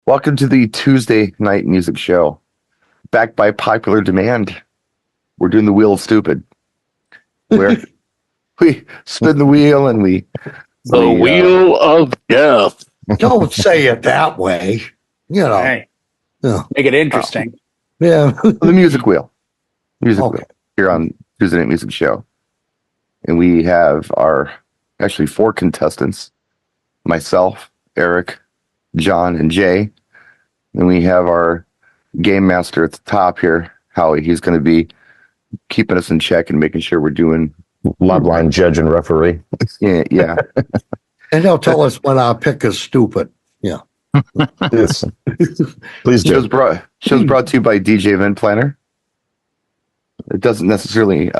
Welcome to the Tuesday night music show. Backed by popular demand, we're doing the wheel of stupid, where we spin the wheel and we The play, wheel of death. Don't say it that way. You know. Hey, Yeah. make it interesting. Yeah. the music wheel. Music Okay. wheel here on Tuesday night music show. And we have our actually four contestants: myself, Eric, John, and Jay. And we have our game master at the top here, Howie. He's going to be keeping us in check and making sure we're doing Love line judge and referee. yeah. And they'll tell us when our pick is stupid. Yeah. Yes. Please Show's do. brought to you by DJ Event Planner. It doesn't necessarily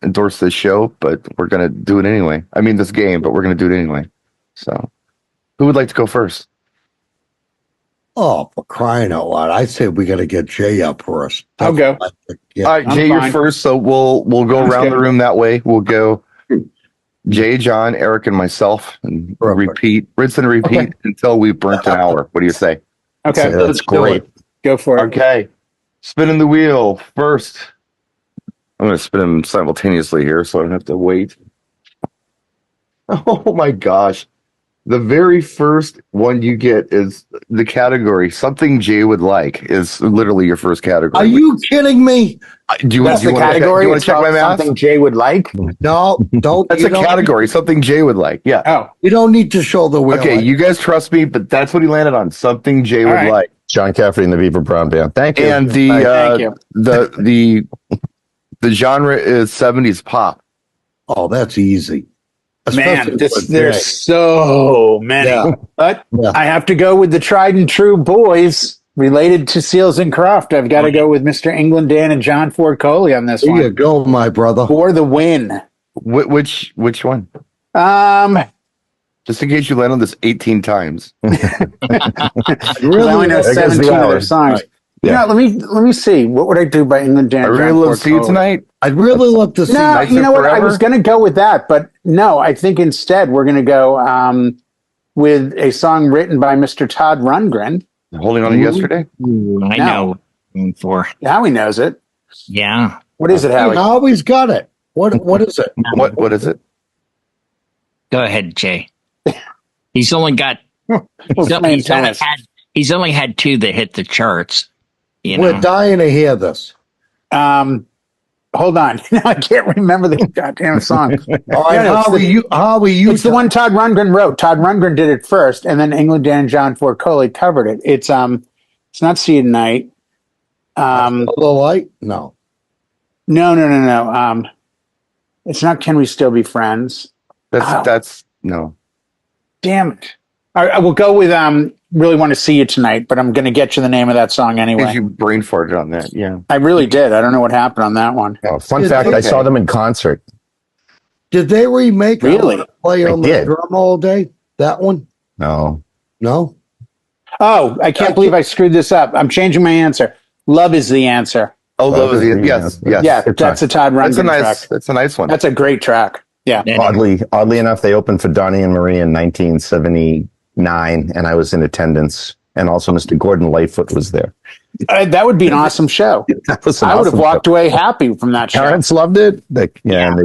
endorse this show, but we're going to do it anyway. I mean, this game, but we're going to do it anyway. So, who would like to go first? Oh, for crying out loud. I say we got to get Jay up first. I'll go. Yeah. All right, I'm Jay, you're fine. first. So we'll go Sounds around good. the room that way. We'll go Jay, John, Eric, and myself, and Perfect. rinse and repeat until we've burnt an hour. What do you say? Okay, That's great. go for it. Okay, spinning the wheel first. I'm going to spin them simultaneously here, so I don't have to wait. Oh my gosh. The very first one you get is the category something Jay would like is literally your first category. Are you kidding me? Do you That's want the to category. do you want It's to check my called math? something Jay would like. No, don't. That's you a don't- category. Something Jay would like. Yeah. Oh, You don't need to show the wheel. Okay, you guys trust me, but that's what he landed on. Something Jay would right. like. John Cafferty and the Beaver Brown Band. Thank you. And the thank you. the genre is 70s pop. Oh, that's easy. Man, Especially with there's Jay. so many. Yeah. But Yeah. I have to go with the tried and true boys related to Seals and Croft. I've got to go with Mr. England Dan and John Ford Coley on this There you one go, my brother. for the win. Which one? Um, Just in case you land on this 18 times. I Really? only know There goes 17 the of hour. their songs. Right. Yeah, let me see. What would I do by England Dan? I and really John love Ford to see you Coley? tonight. I'd really love to see. No, Nights you Are know what? I Forever? was going to go with that, but no, I think instead we're going to go with a song written by Mr. Todd Rundgren. Holding on to yesterday. Ooh, I No. know what I'm going for. Howie knows it. Yeah. What is it, Hey, Howie? Howie's got it. What is it? What is it? Go ahead, Jay. He's only got We're he's playing he's only tennis. he's only had two that hit the charts. You We're know. dying to hear this. Hold on. I can't remember the goddamn song. All right, No, it's Howie, you. It's the one Todd Rundgren wrote. Todd Rundgren did it first, and then England Dan and John Ford Coley covered it. It's not See You Tonight. The light? No. No. It's not Can We Still Be Friends? Ow. That's no. Damn it. I will go with Really Want to See You Tonight, but I'm going to get you the name of that song Because anyway. you brain farted on that. Yeah. I really did. I don't know what happened on that one. Oh, fun It's fact, I okay. saw them in concert. Did they remake it? Really? Play They on the did. drum all day? That one? No. No. Oh, I can't believe I screwed this up. I'm changing my answer. Love is the answer. Oh, Love those is are the yes, answer. yes. Yeah, good that's track. a Todd That's a Rundgren nice. track. That's a nice one. That's a great track. Yeah. That- Oddly enough, they opened for Donnie and Marie in 1979, and I was in attendance. And also, Mr. Gordon Lightfoot was there. That would be an awesome show. That was an I would have awesome walked away happy from that show. show. Parents loved it. And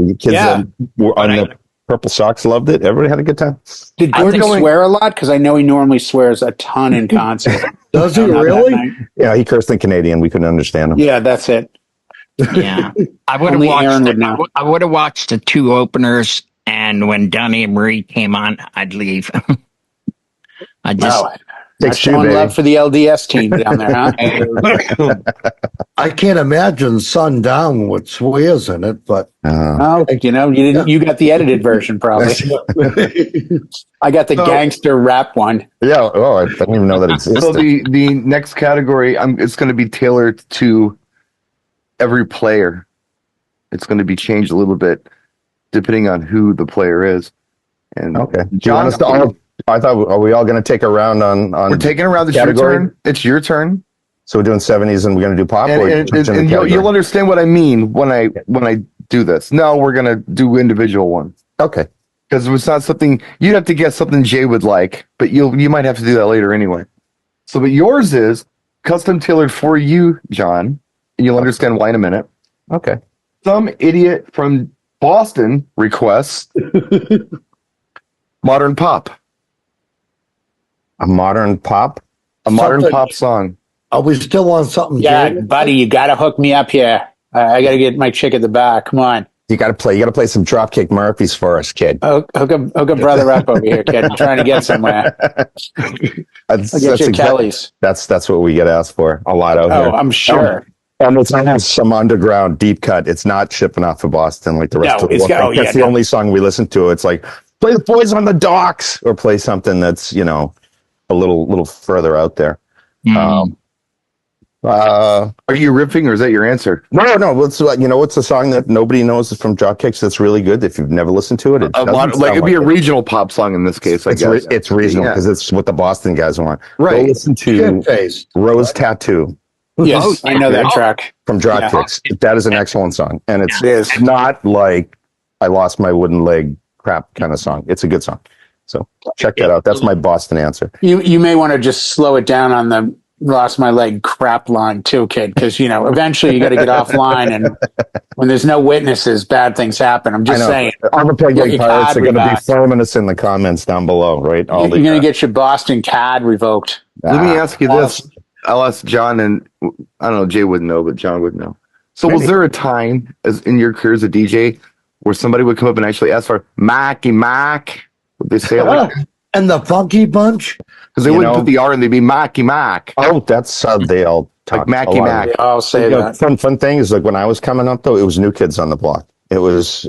the kids Yeah. that were on the purple socks loved it. Everybody had a good time. Did I Gordon think- swear a lot? Because I know he normally swears a ton in concert. Does he Not that really? night. Yeah, he cursed in Canadian. We couldn't understand him. Yeah, that's it. Yeah. I would have Only Aaron watched would know. I would have watched the two openers, and when Donnie and Marie came on, I'd leave. I just Wow. Takes two, Showing baby. love for the LDS team down there, huh? I can't imagine Sundown with swears in it, but Oh, you know, you didn't. You got the edited version, probably. I got the So- gangster rap one. Yeah. Oh, I didn't even know that existed. So the next category, it's going to be tailored to every player. It's going to be changed a little bit depending on who the player is. And Okay. Do you want us to all? I thought, are we all going to take a round on? we're taking around. It's your category? turn. It's your turn. So we're doing 70s, and we're going to do pop. or And each in the you'll category? understand what I mean when I do this. No, we're going to do individual ones. Okay. Because it's not something you'd have to guess something Jay would like, but you might have to do that later anyway. So, but yours is custom tailored for you, John, and you'll understand why in a minute. Okay. Some idiot from Boston requests modern pop, A modern pop. a modern Something- pop song. Are we still on something? Yeah, Jay? buddy, you got to hook me up here. I got to get my chick at the back. Come on. You got to play some Dropkick Murphys for us, kid. Hook a brother up over here, kid. I'm trying to get somewhere. That's, I'll get you exact- Kelly's. that's what we get asked for a lot out Oh, here. I'm sure. And it's not some underground deep cut. It's not shipping off of Boston like the rest No, of the it's world. got- oh, That's yeah, the no. only song we listen to. It's like play the Boys on the Docks or play something that's a little further out there. Mm. Are you riffing or is that your answer? No. What's a song that nobody knows from Dropkicks that's really good if you've never listened to it? It doesn't Like sound it'd be a it. regional pop song in this case, I guess. It's regional Yeah. because it's what the Boston guys want. Right. Go listen to Shit-faced. Rose Tattoo Yes, Oh, I know that yeah. track. from Dropkicks. That is an excellent song, and it's It is. not like I lost my wooden leg crap kind of song. It's a good song. So check that out. That's my Boston answer. You may want to just slow it down on the lost my leg crap line too, kid, because eventually you got to get offline, and when there's no witnesses, bad things happen. I'm I just know. saying. All the Peg Get Leg your Pirates card are going to be revoked. foaming us in the comments down below, right? You're going to get your Boston CAD revoked. Let me ask you this. Awesome. I'll ask John, and I don't know, Jay wouldn't know, but John would know. So was there a time as in your career as a DJ where somebody would come up and actually ask for Macky Mac? Would they say it like that? And the Funky Bunch? Because they You wouldn't know- put the R and they'd be Macky Mac. Oh, that's how they all talk. Like Macky A lot of Mac. it. They all say that. Fun thing is like when I was coming up though, it was New Kids on the Block. It was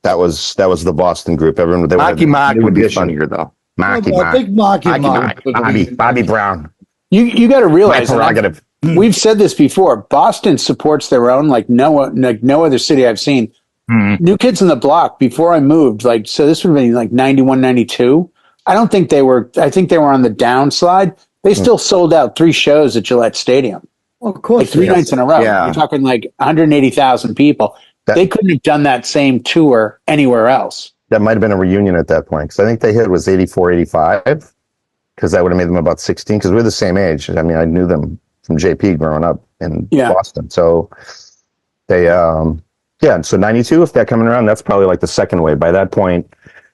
that was the Boston group. Everyone they Macky wanted Mac New would be Edition. funnier though. Macky I Mac. think Mocky Macky Mock. Mac. Bobby Brown. You got to My realize, and prerogative. we've said this before. Boston supports their own like no other city I've seen. Mm. New Kids on the Block. Before I moved, so this would have been like 91, 92. I don't think they were. I think they were on the downslide. They still sold out 3 shows at Gillette Stadium, Of course. like 3 they are. nights in a row. Yeah. You're talking like 180,000 people. They couldn't have done that same tour anywhere else. That might have been a reunion at that point because I think they hit was 84, 85 because that would have made them about 16 because we're the same age. I mean, I knew them from JP growing up in Boston. So they, so 92, if they're coming around, that's probably like the second wave. By that point,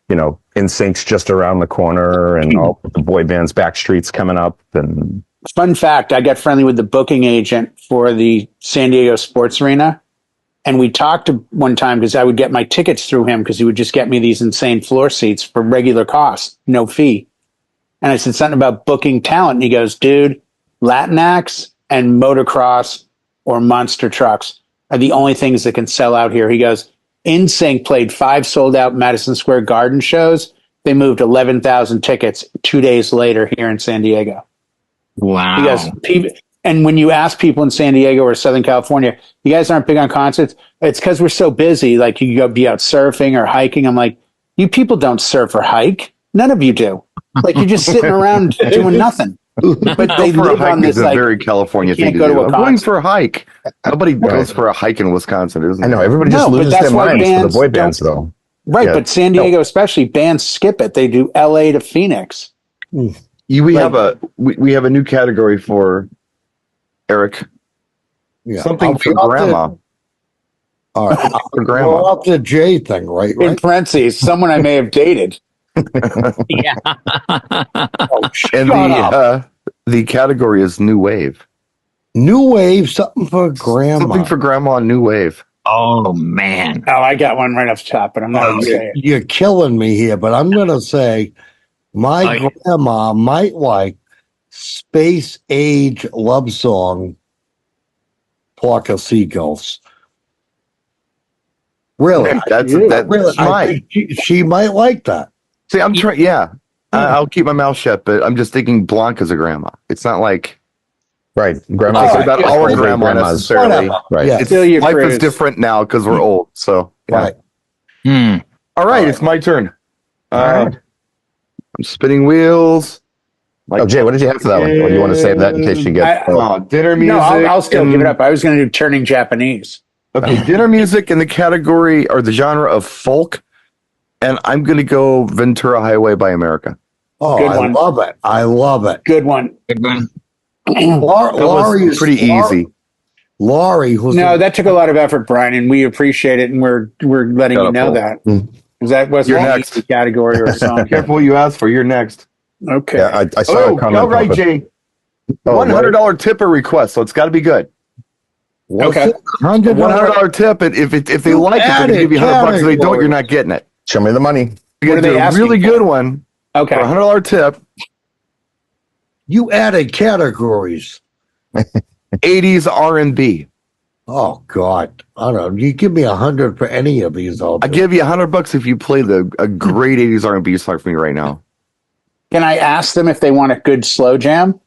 NSYNC's just around the corner and all the boy bands, Backstreet's coming up. And Fun fact, I got friendly with the booking agent for the San Diego Sports Arena. And we talked one time because I would get my tickets through him because he would just get me these insane floor seats for regular cost, no fee. And I said something about booking talent. And he goes, dude, Latin acts and motocross or monster trucks are the only things that can sell out here. He goes, NSYNC played 5 sold out Madison Square Garden shows. They moved 11,000 tickets 2 days later here in San Diego. Wow. Because and when you ask people in San Diego or Southern California, you guys aren't big on concerts. It's because we're so busy. Like you go be out surfing or hiking. I'm like, you people don't surf or hike. None of you do. Like you're just sitting around doing nothing. But they Go for a live hike on this is a like very California you thing can't to go do. to a I'm going concert. for a hike. Nobody goes for a hike in Wisconsin, isn't I it? know everybody just No, but loses that's their why minds for bands the boy don't- bands, though. right. Yeah. But San Diego, especially, bands skip it. They do LA to Phoenix. We have a new category for Eric. Yeah. Something for I'll- grandma. All right. For grandma. Well, up the J thing, right? In parentheses, someone I may have dated. Yeah. Oh, shut And up. the category is new wave. New wave, something for grandma. Something for grandma, new wave. Oh man. Oh, I got one right off the top, but I'm not going to say it. You're killing me here, but I'm going to say my Oh, grandma might like space age love song, Flock of Seagulls. Really? That's Really, I mine. think she might like that. See, I'm trying. Yeah, I'll keep my mouth shut, but I'm just thinking Blanca's a grandma. It's not like Right. it's Grandma's Oh, about yeah, our yeah, grandma grandmas. necessarily. Whatever. Right. Yeah. It's, Celia life Cruz. is different now because we're old. So yeah. Right. Hmm. All right, it's my turn. All right. I'm spinning wheels. Oh, Jay, what did you have for that one? Or you want to save that in case you get... Dinner music. No, I'll still and- give it up. I was going to do Turning Japanese. Okay, dinner music in the category or the genre of folk, and I'm going to go Ventura Highway by America. Oh, Good I one. love it. I love it. Good one. Good one. That Laurie was is pretty easy. Laurie, who's No, that took a lot of effort, Brian, and we appreciate it, and we're letting Shut you up, know Paul. that. Mm. Because that wasn't You're an next. easy category or a song. Careful what you ask for. You're next. Okay. Yeah, I saw Oh, a comment. all right, about- Jay. Oh, $100 tip or request, so it's got to be good. what's Okay. it? $100. $100 tip, and if they You like it, they're going to added give you $100. If they don't, categories. you're not getting it. Show me the money. You What got are to do they a asking really for? good one Okay. for a $100 tip. You added categories. 80s R&B. Oh God, I don't know. You give me 100 for any of these. I'll give you $100 if you play a great 80s R&B song for me right now. Can I ask them if they want a good slow jam?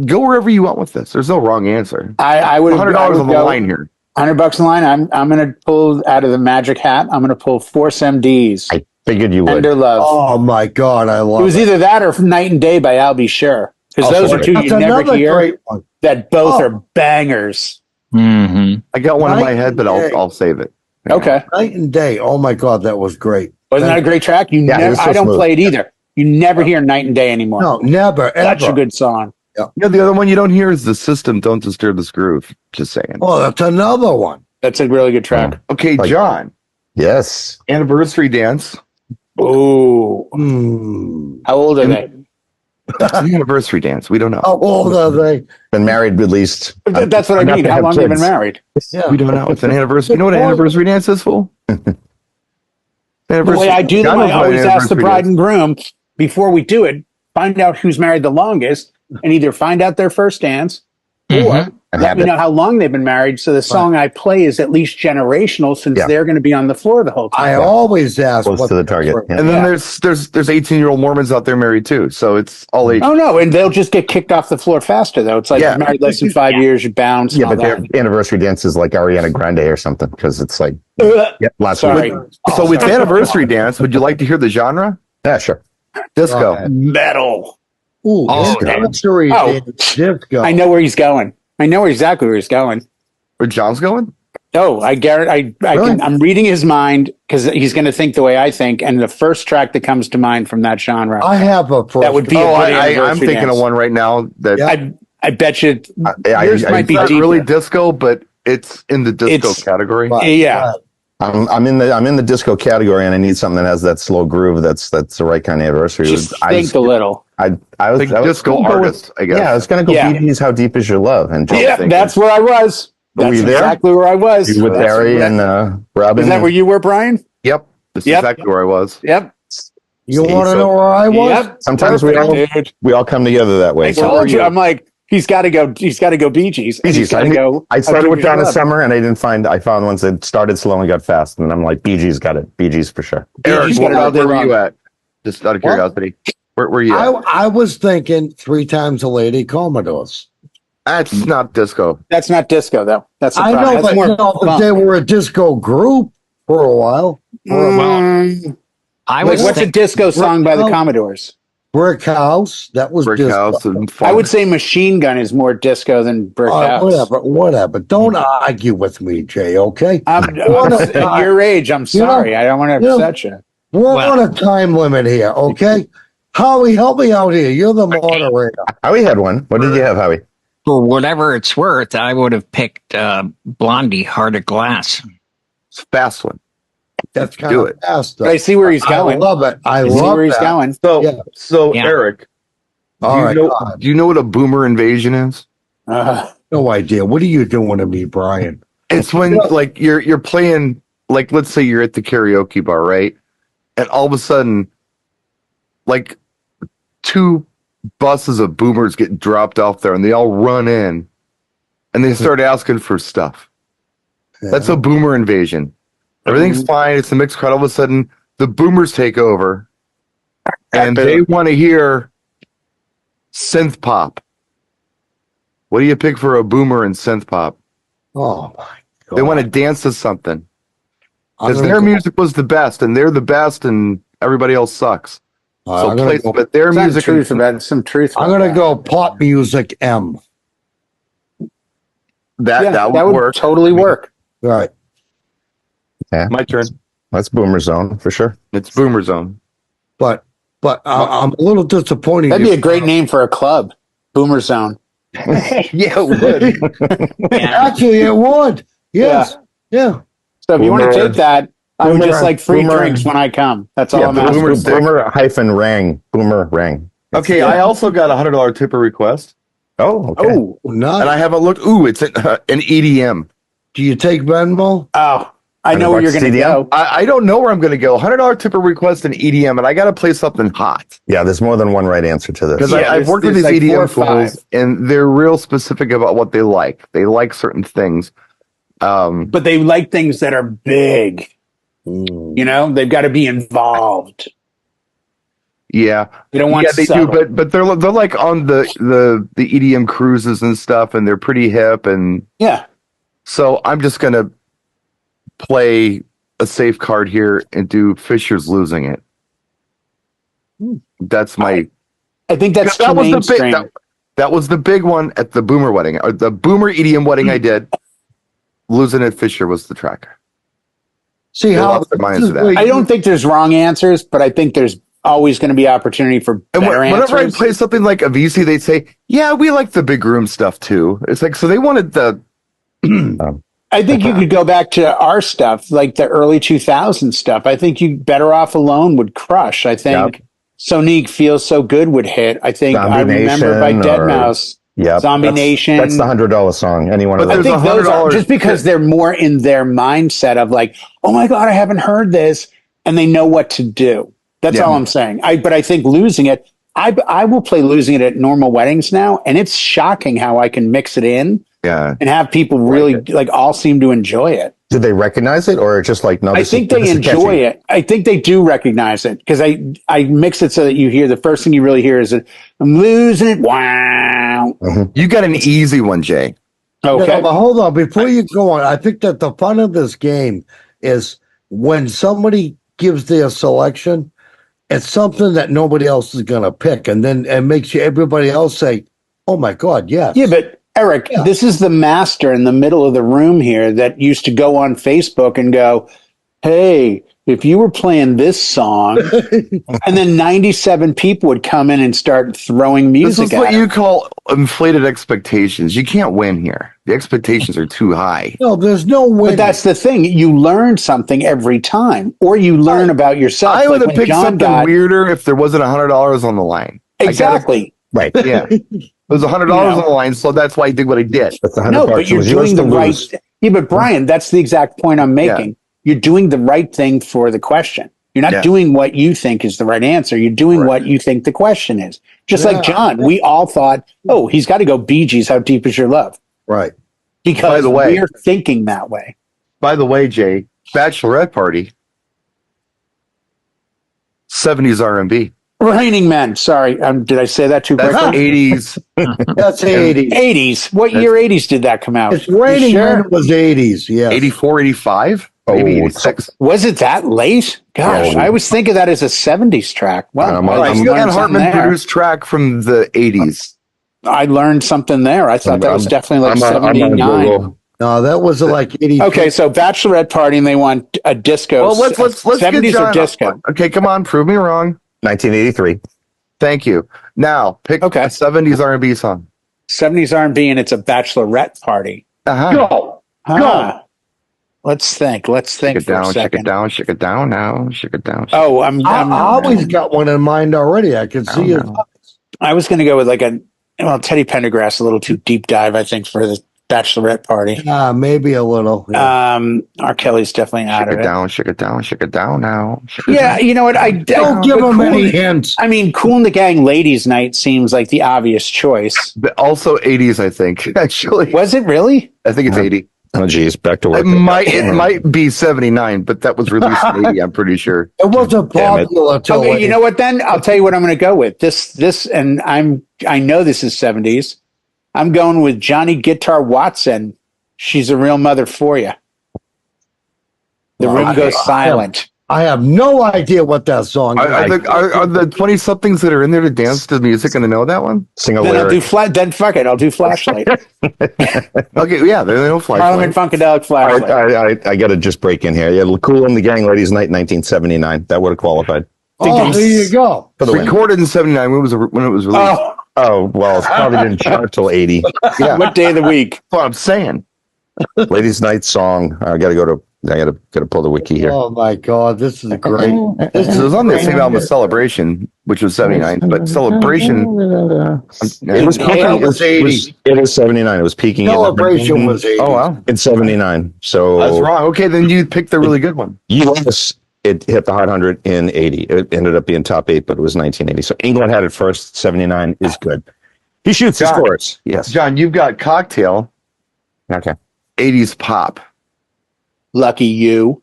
Go wherever you want with this. There's no wrong answer. I would $100 on the line here. $100 in line. I'm going to pull out of the magic hat. I'm going to pull Force MDs. I figured you would. Tender Love. Oh my God, I love It was either that or Night and Day by Al B. Sure. Because those are two That's you never another hear great one. that both Oh. are bangers. Mm-hmm. I got one in my Night head, but and day. I'll save it. Okay. Night and Day. Oh my God, that was great. Wasn't that a great track? Yeah, it was so I don't smooth. play it either. You never hear Night and Day anymore. No, never Such ever. a good song. You know, the other one you don't hear is The System, Don't Disturb This Groove. Just saying. Oh, that's another one. That's a really good track. Okay, Like- John. Yes. Anniversary dance. Ooh. Hmm. How old are they? It's an anniversary dance. We don't know. How old are they? Been married at least. That's what I I'm not mean. to How have long have you been kids. married? Yeah. We don't know. It's an anniversary. You know what an anniversary dance is, fool? The way I do them, John I knows what an always ask the anniversary bride dance. and groom before we do it, find out who's married the longest, and either find out their first dance or Mhm. And let have me it. know how long they've been married. So the song I play is at least generational since Yeah. they're going to be on the floor the whole time. I always ask Close what to the target. Yeah. And then Yeah. there's 18-year-old Mormons out there married too. So it's all age. Oh no, and they'll just get kicked off the floor faster though. It's like Yeah. you're married less than 5 years, you bounce. Yeah, and but all their anniversary dance is like Ariana Grande or something because it's like that. last Sorry. week. So with anniversary dance, would you like to hear the genre? Yeah, sure. Disco. Right. Metal. Ooh, Oh, anniversary Oh. dance, disco. I know where he's going. I know exactly where he's going. Where John's going? Oh, I guarantee. Really? I'm reading his mind because he's going to think the way I think, and the first track that comes to mind from that genre, I have a first. that would be. Oh, a good I'm anniversary thinking dance. of one right now that Yeah. I bet you yours I- might it's be not deeper. really disco, but it's in the disco It's- category. Right, Yeah. right. I'm in the disco category, and I need something that has that slow groove. That's the right kind of anniversary. Just I think a little. was Like disco gonna go with- artist, I guess. Yeah, I was gonna go Yeah. Bee Gees, How Deep Is Your Love? And Joe Yeah, thinking, that's where I was. Were That's you there? exactly where I was. you with That's- Barry and Robin. Is that where you were, Brian? Yep. This is Yep. exactly where I was. Yep. You See, want to so- know where I was? Yep. Sometimes Perfect, we all come together that way. I So told you. I'm like, he's got to go. He's got to go Bee Gees. Bee and he's Gees. gotta go. I started with Donna Love. Summer, and I found ones that started slow and got fast, and I'm like, Bee Gees got it. Bee Gees for sure. Bee Eric, Gees where, got it all day where were long. you at? Just out of What? curiosity. Where were you at? I was thinking 3 times a lady Commodores. That's not disco. That's not disco, though. That's the I problem. know, That's but, more but funk. they were a disco group for a while. I Wait, was What's a think- disco song by the Oh. Commodores? Brick House, that was Brick disco. house and I would say Machine Gun is more disco than Brick House. Whatever. Don't argue with me, Jay. Okay, I'm Wanna- at your age. I'm sorry. I don't want to you know- upset you. we're Well- on a time limit here. Okay, Howie, help me out here. You're the moderator. Howie had one. What did you have, Howie? for whatever it's worth, I would have picked Blondie, Heart of Glass. it's a fast one. That's kind Do of it. fast. But I see where he's I going. love it. I I see love where he's that. going. So, Yeah. Yeah. Eric, All do, you right, know, go ahead. do you know what a boomer invasion is? No idea. What are you doing to me, Brian? It's when Yeah. like you're playing, like, let's say you're at the karaoke bar, right? And all of a sudden, like, 2 buses of boomers get dropped off there, and they all run in, and they start asking for stuff. That's a boomer invasion. Everything's fine. It's a mixed crowd. All of a sudden, the boomers take over, and they want to hear synth pop. What do you pick for a boomer in synth pop? Oh my god. They want to dance to something I'm because gonna their go- music was the best, and they're the best, and everybody else sucks. So I'm gonna play, go- but their Some music. truth about it. Some truth. I'm about gonna that. go pop music M. that Yeah, that would work. totally work. Right. My turn. That's Boomer Zone for sure. It's Boomer Zone. But but I'm a little disappointed. That'd be a great name for a club, Boomer Zone. Yeah, it would. Actually, it would. Yes. Yeah. So if you want to Boomer- take that, I would just like free Boomer- drinks when I come. That's all Yeah, I'm asking. Boomer-rang. Boomerang. Okay, I also got $100 tipper request, Oh, okay. Oh, Not. and I haven't looked. Ooh, it's an EDM. Do you take Venmo? I know where you're going to CDM? go. I don't know where I'm going to go. $100 tipper request and EDM, and I got to play something hot Yeah, there's more than one right answer to this. because Yeah, I've worked with there's these like 4 or EDM fools, 5. and they're real specific about what they like. They like certain things. But they like things that are big. You know, they've got to be involved. Yeah, You don't want yeah, they subtle. do. But they're like on the EDM cruises and stuff, and they're pretty hip. And Yeah. so I'm just gonna play a safe card here and do Fisher's Losing It. That's my. I think that's too that was the mainstream. big. That was the big one at the Boomer wedding, or the Boomer EDM wedding I did. Losing It, Fisher was the track. See They how lost their minds to that. I don't think there's wrong answers, but I think there's always going to be opportunity for And better whenever I answers. play something like Avicii, they say, "Yeah, we like the big room stuff too." It's like so they wanted the. I think you could go back to our stuff, like the early 2000s stuff. I think you Better Off Alone would crush. I think Sonique Feels So Good would hit. I think Zombie I Remember by Nation or- Deadmauce. Yeah, Zombie Nation. That's the $100 song. Any one of But I those. there's think those are $100 just because they're more in their mindset of like, oh my God, I haven't heard this. And they know what to do. That's Yeah. all I'm saying. But I think Losing It, I will play Losing It at normal weddings now. And it's shocking how I can mix it in Yeah, and have people really like all seem to enjoy it. Do they recognize it, or just like no? I think they enjoy it. I think they do recognize it because I mix it so that you hear the first thing you really hear is that I'm losing it. Wow. you got an easy one, Jay. Okay. No, but hold on. Before you go on, I think that the fun of this game is when somebody gives their selection, it's something that nobody else is going to pick. And then it makes everybody else say, oh my God, yes. Yeah, but Eric, this is the master in the middle of the room here that used to go on Facebook and go, hey, if you were playing this song, and then 97 people would come in and start throwing This music is at what him. you call inflated expectations. You can't win here. The expectations are too high. No, there's no way. But that's the thing. You learn something every time, or you learn about yourself. I would Like have when picked John something got- weirder if there wasn't $100 on the line. Exactly. Right. Yeah, it was $100 on the line, so that's why I did what I did. That's the $100 No, but bucks. It you're was yours doing the to right. lose. Yeah, but Brian, that's the exact point I'm making. You're doing the right thing for the question. You're not Yeah. doing what you think is the right answer. You're doing what you think the question is. Just Yeah. like John, we all thought, oh, he's got to go Bee Gees, How Deep Is Your Love? right. Because By the way- we're thinking that way. By the way, Jay, bachelorette party, 70s R&B. Raining Men. Sorry, did I say that too That's quickly? 80s. That's 80s. 80s. What year 80s did that come out? It's raining You when it was 80s. Yes. 84, 85, maybe Oh, 86. Was it that late? Gosh, Oh. I was thinking that as a 70s track. Well, I'm- All right, I'm- Stan learned Hartman something there. produced track from the 80s. I learned something there. I thought that was definitely like I'm on 79. Google. No, that was like 80. Okay, so bachelorette party, and they want a disco. Well, let's get 70s John. or disco. Okay, come on, prove me wrong. 1983. Thank you. Now pick Okay. a 70s R&B song. 70s R&B, and it's a bachelorette party. Uh-huh. Huh. Let's think. Let's Shake think it for a down, shake second. it down, shake it down now, shake it down. Oh, I always got one in mind already. I can see it. I was going to go with like Teddy Pendergrass, a little too deep dive, I think, for the bachelorette party. Maybe a little. Yeah. R. Kelly's definitely out Shake of it it. down, shake it down, shake it down now. Shake it Yeah, you know what? Don't give but them Cool- any hints. I mean, Cool in the Gang Ladies Night seems like the obvious choice. But also 80s, I think. Actually, Was it really? I think it's 80. Oh, geez. Back to work. It might be 79, but that was released in 80. I'm pretty sure. It wasn't Damn it. popular till Okay, you know what? Then I'll tell you what I'm going to go with. This, and I know this is 70s. I'm going with Johnny Guitar Watson. She's a real mother for you. The room goes silent. I have no idea what that song is. Are the 20 somethings that are in there to dance to music and they know that one? Sing a Then I'll do lyric. Then fuck it. I'll do Flashlight. Okay, yeah, they know Parliament Flashlight. Funkadelic Flashlight. I got to just break in here. Yeah, Cool in the Gang, Ladies Night, 1979. That would have qualified. Oh, there you go. For the win. Recorded in '79 when it was released. Oh, well, it probably didn't chart till 80. Yeah, What day of the week? that's what I'm saying. Ladies' Night song. I gotta pull the wiki here. Oh my God, this is great. This was on the same album as Celebration, which was '79, but Celebration. It was peaking. That was 80. It was 79. It was peaking. Celebration was 80. Oh wow, in 79. So I was wrong. Okay, then you picked the really good one. US, it hit the Hot 100 in 80. It ended up being top 8, but it was 1980. So England had it first. 79 is good. He shoots, he John. scores. Yes. John, you've got Cocktail, Okay. '80s pop. Lucky you.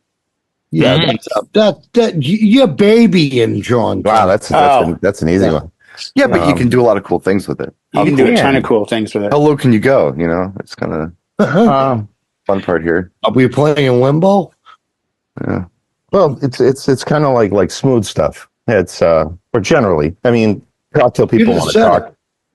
Yeah, that you're babying John. Wow, that's an easy one. Yeah, but you can do a lot of cool things with it. You can do a ton of cool things with it. How low can you go? You know, it's kind of fun part here. Are we playing in limbo? Yeah. Well, it's kind of like smooth stuff. It's or generally, I mean, cocktail people just want to said talk.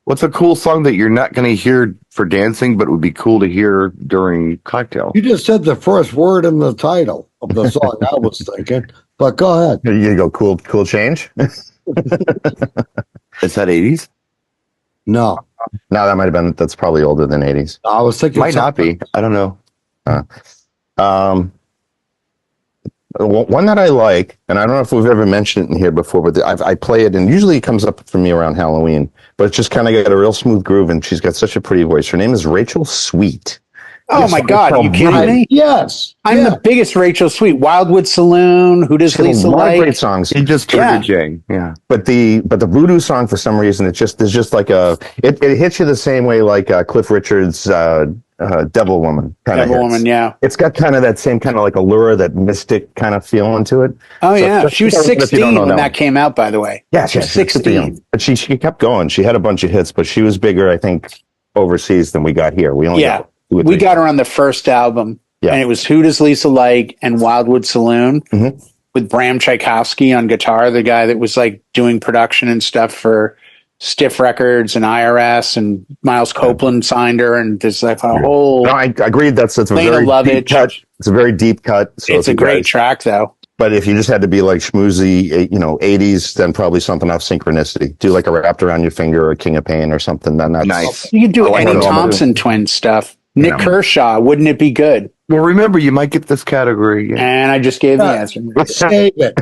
What's a cool song that you're not going to hear for dancing, but would be cool to hear during Cocktail? You just said the first word in the title of the song. I was thinking, but go ahead. You go cool change. Is that '80s? No, No, that's probably older than 80s. I was thinking Might not be. I don't know. One that I like, and I don't know if we've ever mentioned it in here before, but I play it, and usually it comes up for me around Halloween. But it's just kind of got a real smooth groove, and she's got such a pretty voice. Her name is Rachel Sweet. Oh my God, are you kidding me? Yes, I'm the biggest Rachel Sweet. Wildwood Saloon. Who does She has Lisa a lot of like? great songs. He just triggered Jay. Yeah. But the Voodoo song, for some reason, there's just like it hits you the same way like Cliff Richard's Devil Woman kind of Devil Woman, yeah. It's got kind of that same kind of like allure, that mystic kind of feeling to it. Oh So yeah, just she was if you don't 16 know when that that one. came out. By the way, Yeah, she was super 16. young. But she kept going. She had a bunch of hits, but she was bigger, I think, overseas than we got here. We only got two or we three. got her on the first album, Yeah. and it was Who Does Lisa Like and Wildwood Saloon with Bram Tchaikovsky on guitar, the guy that was like doing production and stuff for Stiff Records and IRS, and Miles Copeland signed her, and there's like a whole. No, I agreed. That's a Lena very Lovitch. deep cut. It's a very deep cut. So It's a great track, though. But if you just had to be like schmoozy, 80s, then probably something off Synchronicity. Do like a Wrapped Around Your Finger or King of Pain or something. Then that's Nice. You could do I like Eddie that. Thompson twin stuff. Nick Kershaw, wouldn't it be good? Well, remember, you might get this category. Yeah. And I just gave the answer. save it.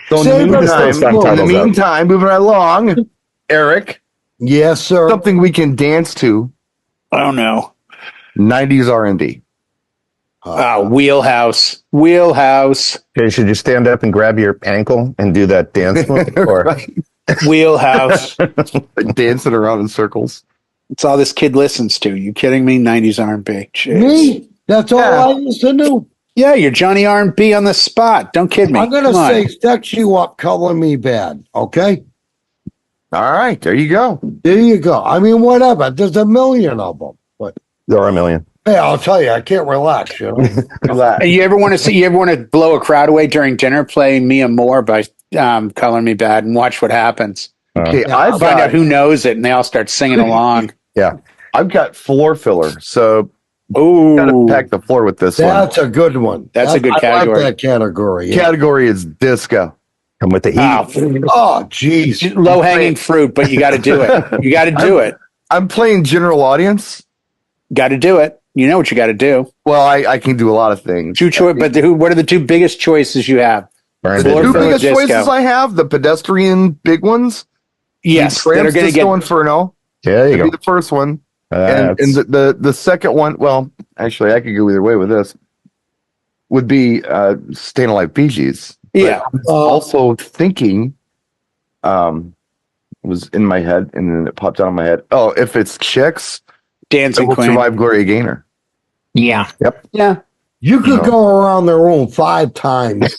So Save it. in the meantime, moving right along, Eric, Yes, sir. something we can dance to. Oh no. '90s R&B. Wheelhouse. Okay, should you stand up and grab your ankle and do that dance move? Or Right. Wheelhouse. Dancing around in circles. It's all this kid listens to. You kidding me? 90s R&B. Jeez. Me? That's all I listen to. Yeah, you're Johnny R&B on the spot. Don't kid me. I'm gonna Come on. say sex you up, color me bad. Okay, All right, there you go. there you go. I mean, whatever. There's a million of them. But there are a million. hey, I'll tell you, I can't relax. You know. You ever want to blow a crowd away during dinner? Play Mia Moore by Color Me Bad and watch what happens. Okay, Find out who knows it, and they all start singing along. Yeah. I've got floor filler, so Ooh, gotta pack the floor with this That's a good one. That's a good I category. like that category. one. Yeah. Category is disco. Come with the heat. Oh, jeez. Low hanging fruit, but you got to do it. You got to do it. I'm playing general audience. Got to do it. You know what you got to do. Well, I can do a lot of things. What are the two biggest choices you have? Burn The it. two filler biggest disco. choices I have, the pedestrian big ones. Yes, that are Tramps going to Disco get. Inferno. Yeah, there you That'd go. be the first one. That's- And the second one, well, actually, I could go either way with this, would be Staying Alive Bee Gees. But Yeah. I was also thinking, was in my head, and then it popped out of my head. Oh, if it's chicks, I Dancing will Queen. survive Gloria Gaynor. Yeah. Yeah. You could go around the room 5 times.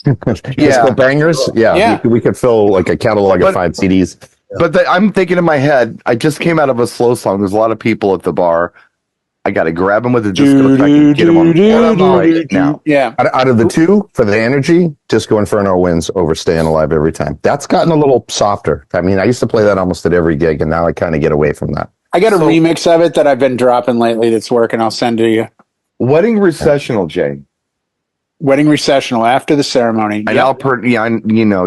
Disco bangers. Yeah. Yeah. We could fill like a catalog of 5 CDs. But I'm thinking in my head, I just came out of a slow song. There's a lot of people at the bar. I got to grab them with a disco track and get them on right now. Yeah. Out of the two, for the energy, Disco Inferno wins over Staying Alive every time. That's gotten a little softer. I mean, I used to play that almost at every gig, and now I kind of get away from that. I got a remix of it that I've been dropping lately that's working. I'll send to you. Wedding Recessional, Jay. Wedding Recessional after the ceremony. And Yep. I'll you know,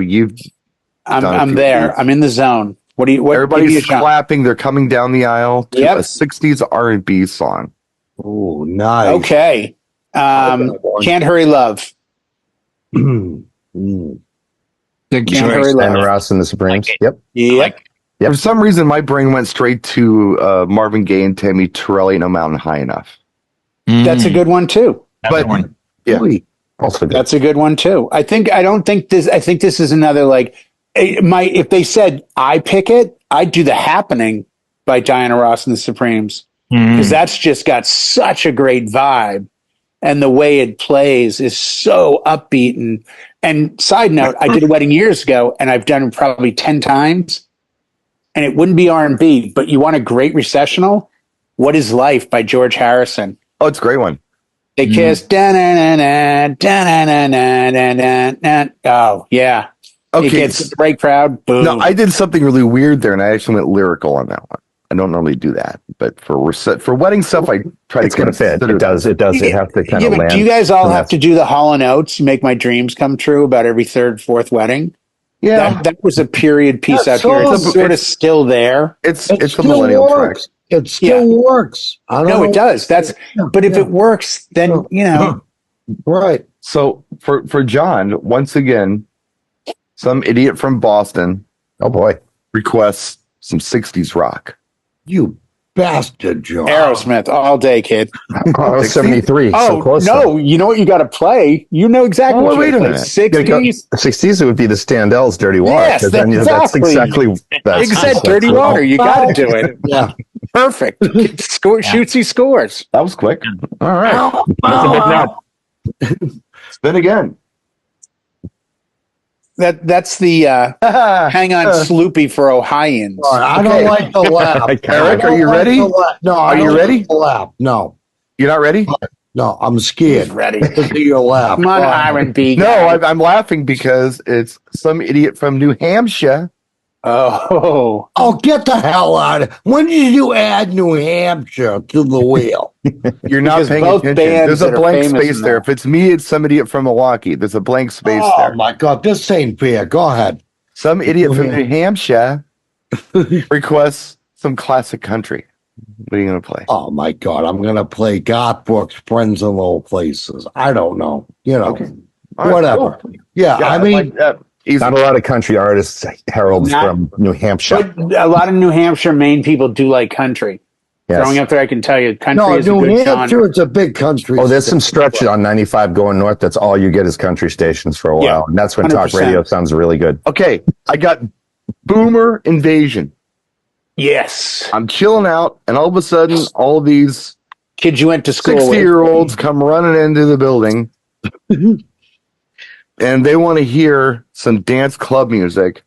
I'm there. I'm in the zone. What do you? What? Everybody's clapping. They're coming down the aisle to a '60s R&B song. Oh, nice. Okay. Can't Hurry Love. Mm. Can't Hurry Love. Diana Ross and the Supremes. Like Yep. For some reason, my brain went straight to Marvin Gaye and Tammy Terrell, "Ain't No Mountain High Enough." That's a good one too. one. Yeah, Also good. That's a good one too. I think this is another like if they said I pick it, I'd do The Happening by Diana Ross and the Supremes because that's just got such a great vibe, and the way it plays is so upbeat. And side note, I did a wedding years ago, and I've done it probably 10 times, and it wouldn't be R&B, but you want a great recessional? What Is Life by George Harrison. oh, it's a great one. They kiss. Da-na-na-na, da-na-na-na-na-na. Oh, yeah. Okay, It gets the right crowd. Boom. no, I did something really weird there, and I actually went lyrical on that one. I don't normally do that, but for wedding stuff, I try to. It's going to fit. It does. It has to kind of land. Do you guys all have to do the Hall & Oates, Make My Dreams Come True about every third, fourth wedding? Yeah, That was a period piece out here. It's sort of still there. it's the millennial track. It still works. No, it does. But if it works, then right. So for John, once again, some idiot from Boston, oh boy, requests some '60s rock. You bastard, Joe. Aerosmith all day, kid. Oh, 73. Oh, so close. no, you know what you got to play? You know exactly what wait you a play. minute. 60s. 60s, it would be the Standells' Dirty Water. Yes, 'cause then exactly. That's exactly. Like I said, Dirty Water. You got to do it. Yeah. Perfect. Shootsy scores. That was quick. All right. Spin again. That's the hang on Sloopy for Ohioans. All right, I don't like the laugh. Eric, are you ready? No, Are you ready? The laugh. No, You're not ready? no, I'm scared. He's ready. To see your laugh. Come on, R&B. No, I'm laughing because it's some idiot from New Hampshire. Oh, Get the hell out of. When did you add New Hampshire to the wheel? You're not Because paying both attention. bands There's a that are blank famous space in there. that. If it's me, it's some idiot from Milwaukee. There's a blank space Oh there. my God, this ain't fair. Go ahead. Some idiot from New Hampshire requests some classic country. What are you going to play? Oh my God, I'm gonna play Garth Brooks, Friends in Low Places. I don't know. Okay. All right, Whatever. cool. Yeah, Yeah, I mean, like that. Easy. Not a lot of country artists heralds Not- from New Hampshire. but a lot of New Hampshire Maine people do like country. Yes. Growing up there, I can tell you, country no, is a New good Hampshire, genre. it's a big country. Oh, there's some stretch on 95 going north. That's all you get is country stations for a while. Yeah, And that's when talk 100%. radio sounds really good. Okay, I got Boomer Invasion. Yes, I'm chilling out, and all of a sudden, all these kids you went to school 60-year-olds come running into the building, and they want to hear some dance club music.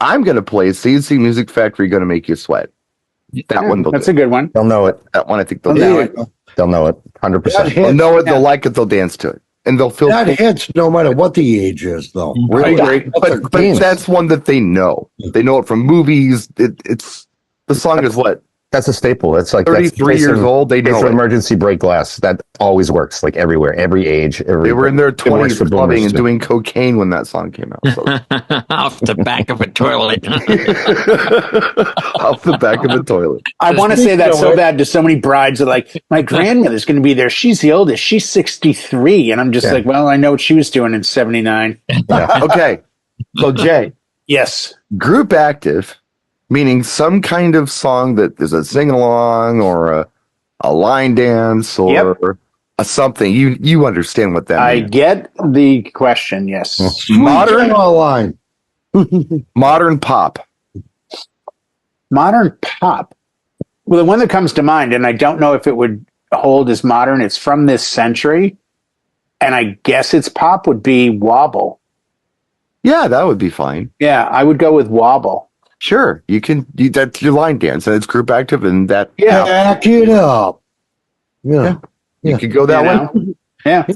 I'm going to play CNC Music Factory, Gonna Make You Sweat. That one, That's a good one. They'll know it. that one, I think they'll There know you it. go. They'll know it. 100%. That They'll hits, know it, they'll like it, they'll dance to it, and they'll feel that hits no matter what the age is, though. really I agree. great. But that's one that they know. They know it from movies. It's the song is what? That's a staple. That's like 33 years old. They know for it. emergency brake glass. That always works, like everywhere, every age. They were in their It works 20s for boomers, clubbing and too. doing cocaine when that song came out. So. Off the back of a toilet. Off the back of a toilet. I want to say that know so it. bad to so many brides are like, my grandmother's going to be there. She's the oldest. She's 63. And I'm just like, well, I know what she was doing in 79. Okay. So, Jay, Yes. group active, meaning some kind of song that is a sing along or a line dance or Yep. a something. You understand what that I means. get the question. Yes. Modern, line. modern pop. Modern pop. Well, the one that comes to mind, and I don't know if it would hold as modern, it's from this century. And I guess it's pop would be Wobble. Yeah, that would be fine. Yeah, I would go with Wobble. Sure. That's your line dance and it's group active and that. Yeah. Back it up. Yeah. You could go that You way. know? Yeah.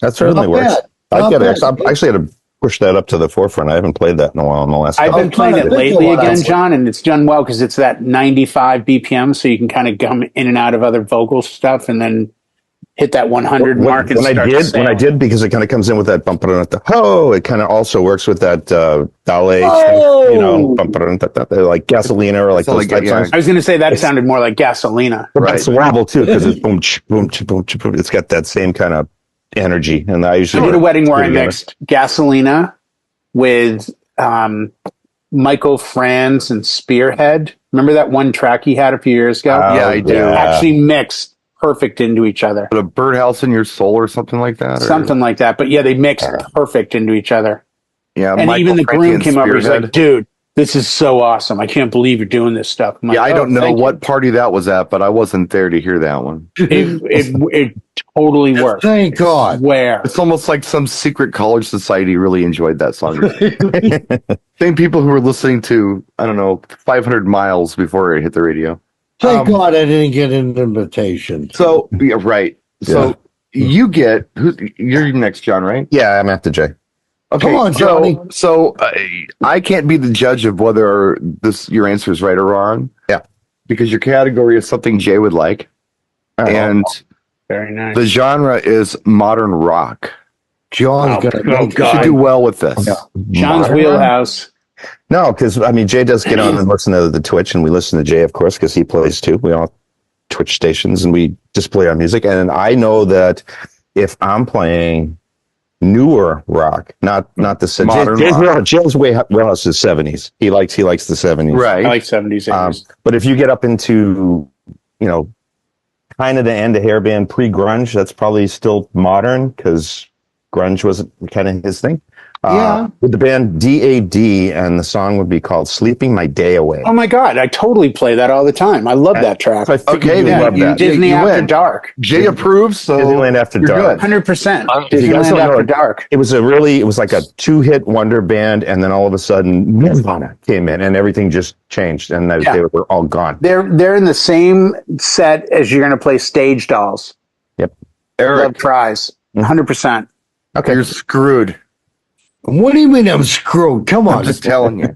That certainly Not works. bad. I Not get it. bad. I actually had to push that up to the forefront. I haven't played that in a while in the last I've couple. been playing it trying to think lately of what again, else. John, and it's done well because it's that 95 BPM, so you can kind of come in and out of other vocal stuff and then hit that 100 mark and start when I did, because it kind of comes in with that bump at the ho, it kind of also works with that ballet, you know, bump like Gasolina or like those type songs. I was going to say that sounded more like Gasolina. But that's the wobble too, because it's boom, boom, boom, boom. It's got that same kind of energy. And I usually did a wedding where I mixed Gasolina with Michael Franz and Spearhead. Remember that one track he had a few years ago? Yeah, I do. Actually mixed perfect into each other. But a birdhouse in your soul or something like that? Something like that. But yeah, they mixed perfect into each other. Yeah, and even the groom came over. He's like, dude, this is so awesome. I can't believe you're doing this stuff. Like, I don't know what party that was at, but I wasn't there to hear that one. It totally worked. Thank God. Where? It's almost like some secret college society really enjoyed that song. Same people who were listening to, I don't know, 500 miles before it hit the radio. Thank God I didn't get an invitation. So, yeah, right. So you get, you're next, John, right? Yeah, I'm after Jay. Okay, come on, Johnny. So I can't be the judge of whether your answer is right or wrong. Yeah, because your category is something Jay would like, and very nice. the genre is modern rock. John's should do well with this. Yeah. John's wheelhouse. No, because I mean, Jay does get on and listen to the Twitch, and we listen to Jay, of course, because he plays too. We all Twitch stations, and we display our music. And I know that if I'm playing newer rock, not the modern rock. Jill's wheelhouse is 70s. He likes the 70s. Right. I like 70s. 80s. But if you get up into, you know, kind of the end of hair band pre-grunge, that's probably still modern because grunge was kind of his thing. With the band DAD, and the song would be called "Sleeping My Day Away." Oh my God, I totally play that all the time. I love that track. So love that. Disney After Dark. Jay approves. So Disneyland After Dark. 100%. Disneyland After Dark. It was like a 2-hit wonder band, and then all of a sudden Nirvana came in, and everything just changed, and they were all gone. They're in the same set as you're going to play Stage Dolls. Yep. Eric. Love Tries. 100%. Okay, you're screwed. What do you mean I'm screwed? Come on. I'm just telling you.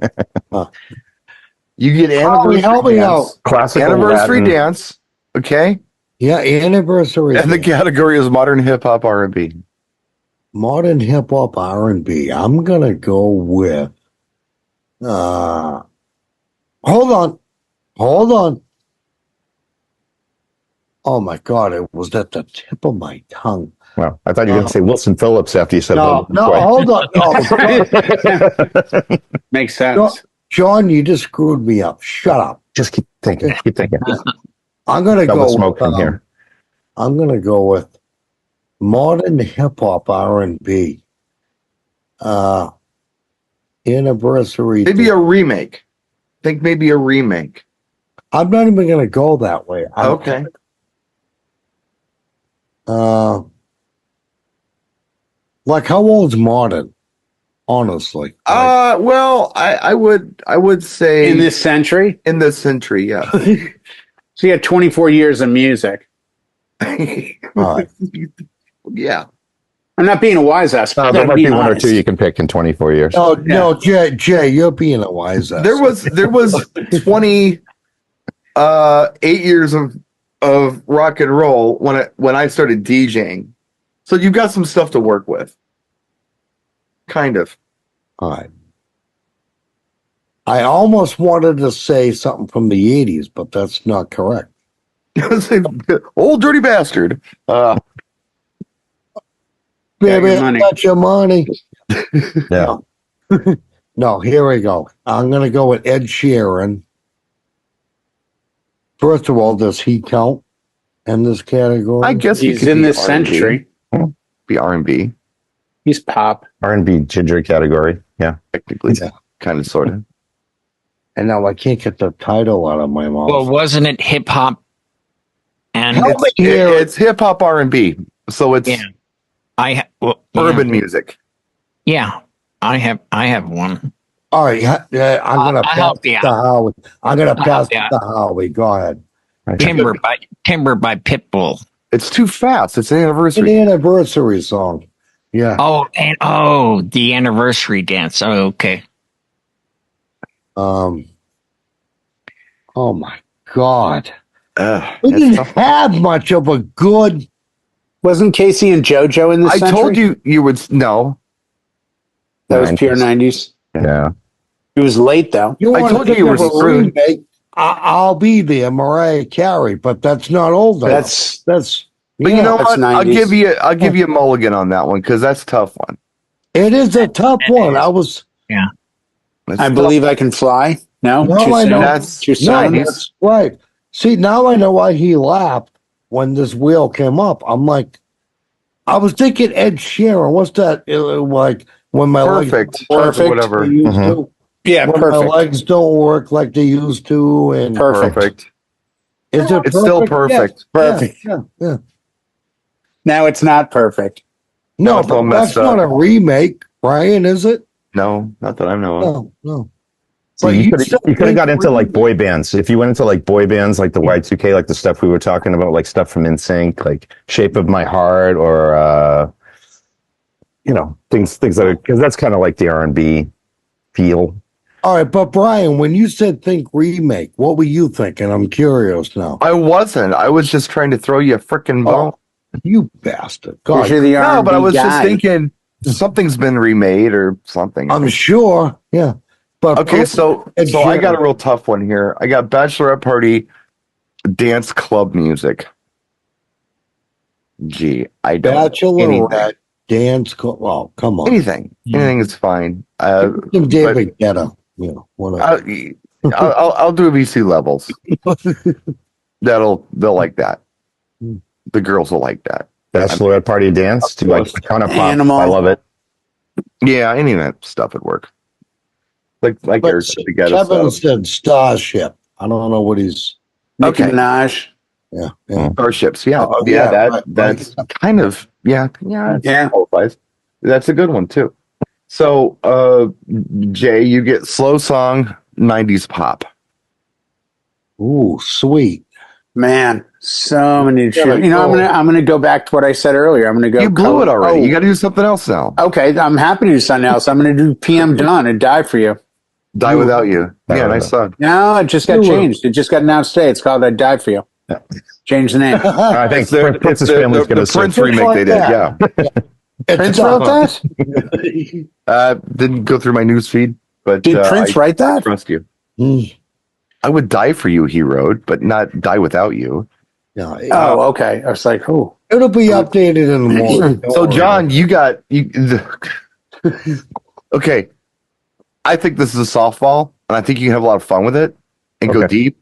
You get anniversary help me out. Classical anniversary Latin. dance. Okay. Yeah, anniversary. And the category is modern hip hop R&B. Modern hip hop R&B. I'm gonna go with. Hold on. Oh my God! It was at the tip of my tongue. Well, I thought you were going to say Wilson Phillips after you said no, hold on. No. Makes sense. John, you just screwed me up. Shut up. Just keep thinking. I'm going to go smoke from here. I'm going to go with modern hip hop R&B. Anniversary. Maybe a remake. Think maybe a remake. I'm not even going to go that way. Okay. Like how old's modern? Honestly. Well, I would say in this century. Yeah. So you had 24 years of music. All right. Yeah. I'm not being a wise ass. There might be one or two you can pick in 24 years. Oh no, Jay, you're being a wise ass. There was 28 years of rock and roll when I started DJing. So you've got some stuff to work with. Kind of. All right. I almost wanted to say something from the 80s, but that's not correct. Old dirty bastard. Baby, I got your money. Yeah. No, here we go. I'm going to go with Ed Sheeran. First of all, does he count in this category? I guess he's in this century. Be R&B. He's pop. R&B ginger category. Yeah. Technically. Yeah. Kind of, sort of. And now I can't get the title out of my mouth. Well, wasn't it hip hop? And it's hip hop R&B. So it's urban music. Yeah. I have one. All right. I'm going to pass it to Howie. I'm going to pass it to Howie. Go ahead. Timber by Pitbull. It's too fast. It's an anniversary. An anniversary song. Yeah. Oh, the anniversary dance. Oh, okay. Oh my God. We didn't have much of a good Wasn't Casey and JoJo in the I century? told you would no. That was pure 90s. Yeah. It was late, though. You I want told to you think you of were a screwed. remake? I'll be there, Mariah Carey, but that's not old enough. That's But you know that's what? 90s. I'll give you a mulligan on that one because that's a tough one. It is a tough one. That's I tough. believe I can fly. No, No, too I soon. know. That's Too soon. No, 90s. that's right. See, now I know why he laughed when this wheel came up. I'm like, I was thinking Ed Sheeran. What's that? Like when my Perfect. legs don't work Perfect. Whatever. like they used Mhm. to. Yeah, When perfect. my legs don't work like they used to, and Perfect. is it? It's still perfect. Perfect. Yeah. Now it's not perfect. No, it's all but messed that's not up. a remake, Brian, is it? No, not that I know of. No. So But you still could have think got into like remake. boy bands. If you went into like boy bands, like the Y2K, like the stuff we were talking about, like stuff from NSYNC, like Shape of My Heart, or things that are, because that's kind of like the R&B feel. All right, but Brian, when you said think remake, what were you thinking? I'm curious now. I wasn't. I was just trying to throw you a freaking bone. You bastard. Because God, you're the No, R&B but I was guy. just thinking something's been remade or something. I'm sure. Yeah. But Okay, so Ed I got a Sheeran. real tough one here. I got bachelorette party dance club music. Gee, I don't Bachelorette dance. Well, come on. anything is fine. Some David Guetta. Whatever. I'll do VC levels. They'll like that. The girls will like that. Bachelorette party dance to like counter pop. Animal. I love it. Yeah, any of that stuff would work. Like But Eric said, the Guetta Kevin stuff. said Starship. I don't know what he's. Nicki Okay. Minaj. Yeah. Starships, yeah, Oh, yeah, right, that's kind of Yeah. qualifies. That's a good one too. So, Jay, you get slow song, 90s pop. Ooh, sweet. Man, so many. Yeah, I'm gonna go back to what I said earlier. I'm gonna go. You blew it already. Oh, You got to do something else now. okay, I'm happy to do something else. I'm gonna do PM Dawn and Die for You. Die Without You. Die Yeah, Without nice song. No, it just got Do it. changed. It just got announced today. It's called I Died for You. Yeah. Change the name. I think Prince's family's going to the Prince sing. remake they did. Yeah, Prince wrote that? didn't go through my news feed, but Did Prince write that? trust you. Mm, I would die for you, he wrote, but not die without you. yeah, Oh, okay. I was like, oh. it'll be updated in the morning. So, John, okay. I think this is a softball, and I think you can have a lot of fun with it and go Okay. deep.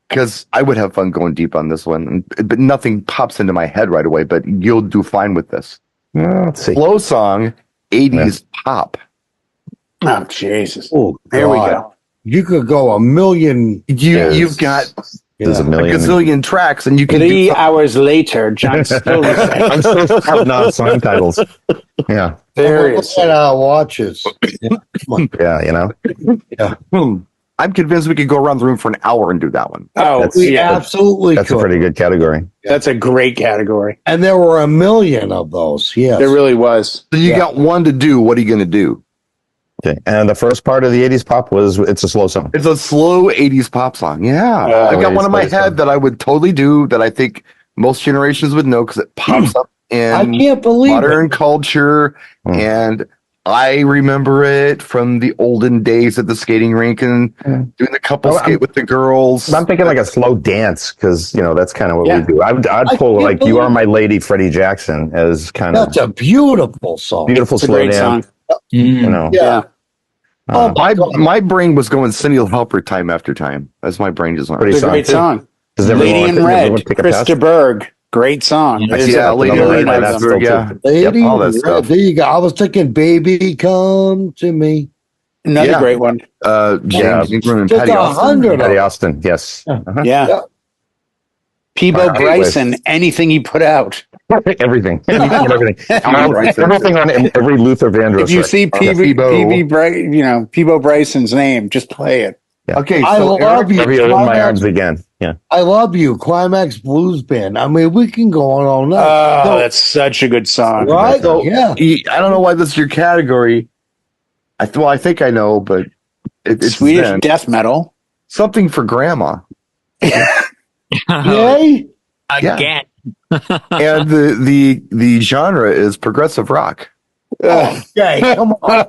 Because I would have fun going deep on this one, but nothing pops into my head right away. But you'll do fine with this. Let's see. Slow song, 80s pop. Oh, Jesus. Oh, Here we God. go. You could go a million. You've got There's a Yeah. a million. gazillion tracks, and you can 3 do hours later, John still I'm still counting out song titles. Yeah. There Look is. at our watches. Yeah, you know. I'm convinced we could go around the room for an hour and do that one. Oh, That's- We yeah. absolutely That's a could. pretty good category. That's a great category. And there were a million of those. Yes. There really was. So you Yeah. got one to do. What are you going to do? Okay. And the first part of the 80s pop was It's a Slow Song. It's a slow 80s pop song. Yeah. I've got one in my head that I would totally do that I think most generations would know because it pops up I in can't believe it. modern culture. Mm. And I remember it from the olden days at the skating rink and doing the couple Well, skate with the girls. I'm thinking like a slow dance because, you know, that's kind of what Yeah. we do. I'd I pull can't like You Are believe My Lady, Freddie Jackson as kind of That's a beautiful song. beautiful It's a slow great dance. song. You know. Yeah. Oh, My brain was going Cindy Lauper time after time. That's my brain just went. Pretty It's a great too. song. Does everyone Lady in does everyone Red, take a test? Krista Berg. Great song. I There's see a- Yeah, that. Lady Another in one, Red, that's Red, still yeah. too. Lady, all that Red, stuff. there you go. I was thinking, baby, come to me. Another Yeah. great one. James Ingram and Just Patty 100 Austin. Patty Austin, yes. Uh-huh. Yeah. Yeah. Peebo Anyways. Bryson, anything he put out. Everything. everything. Bryson. Everything on every Luther Vandross. If you see Peebo. Peebo Bryson's name, just play it. Okay, I so love you. Every in my Climax, arms again. Yeah. I love you. Climax Blues Band. I mean, we can go on all night. Oh, So- that's such a good song. right? So- Yeah. I don't know why this is your category. I think I know, but it's Swedish then. death metal. Something for grandma. Yay? Again. And the genre is progressive rock. Okay, come on.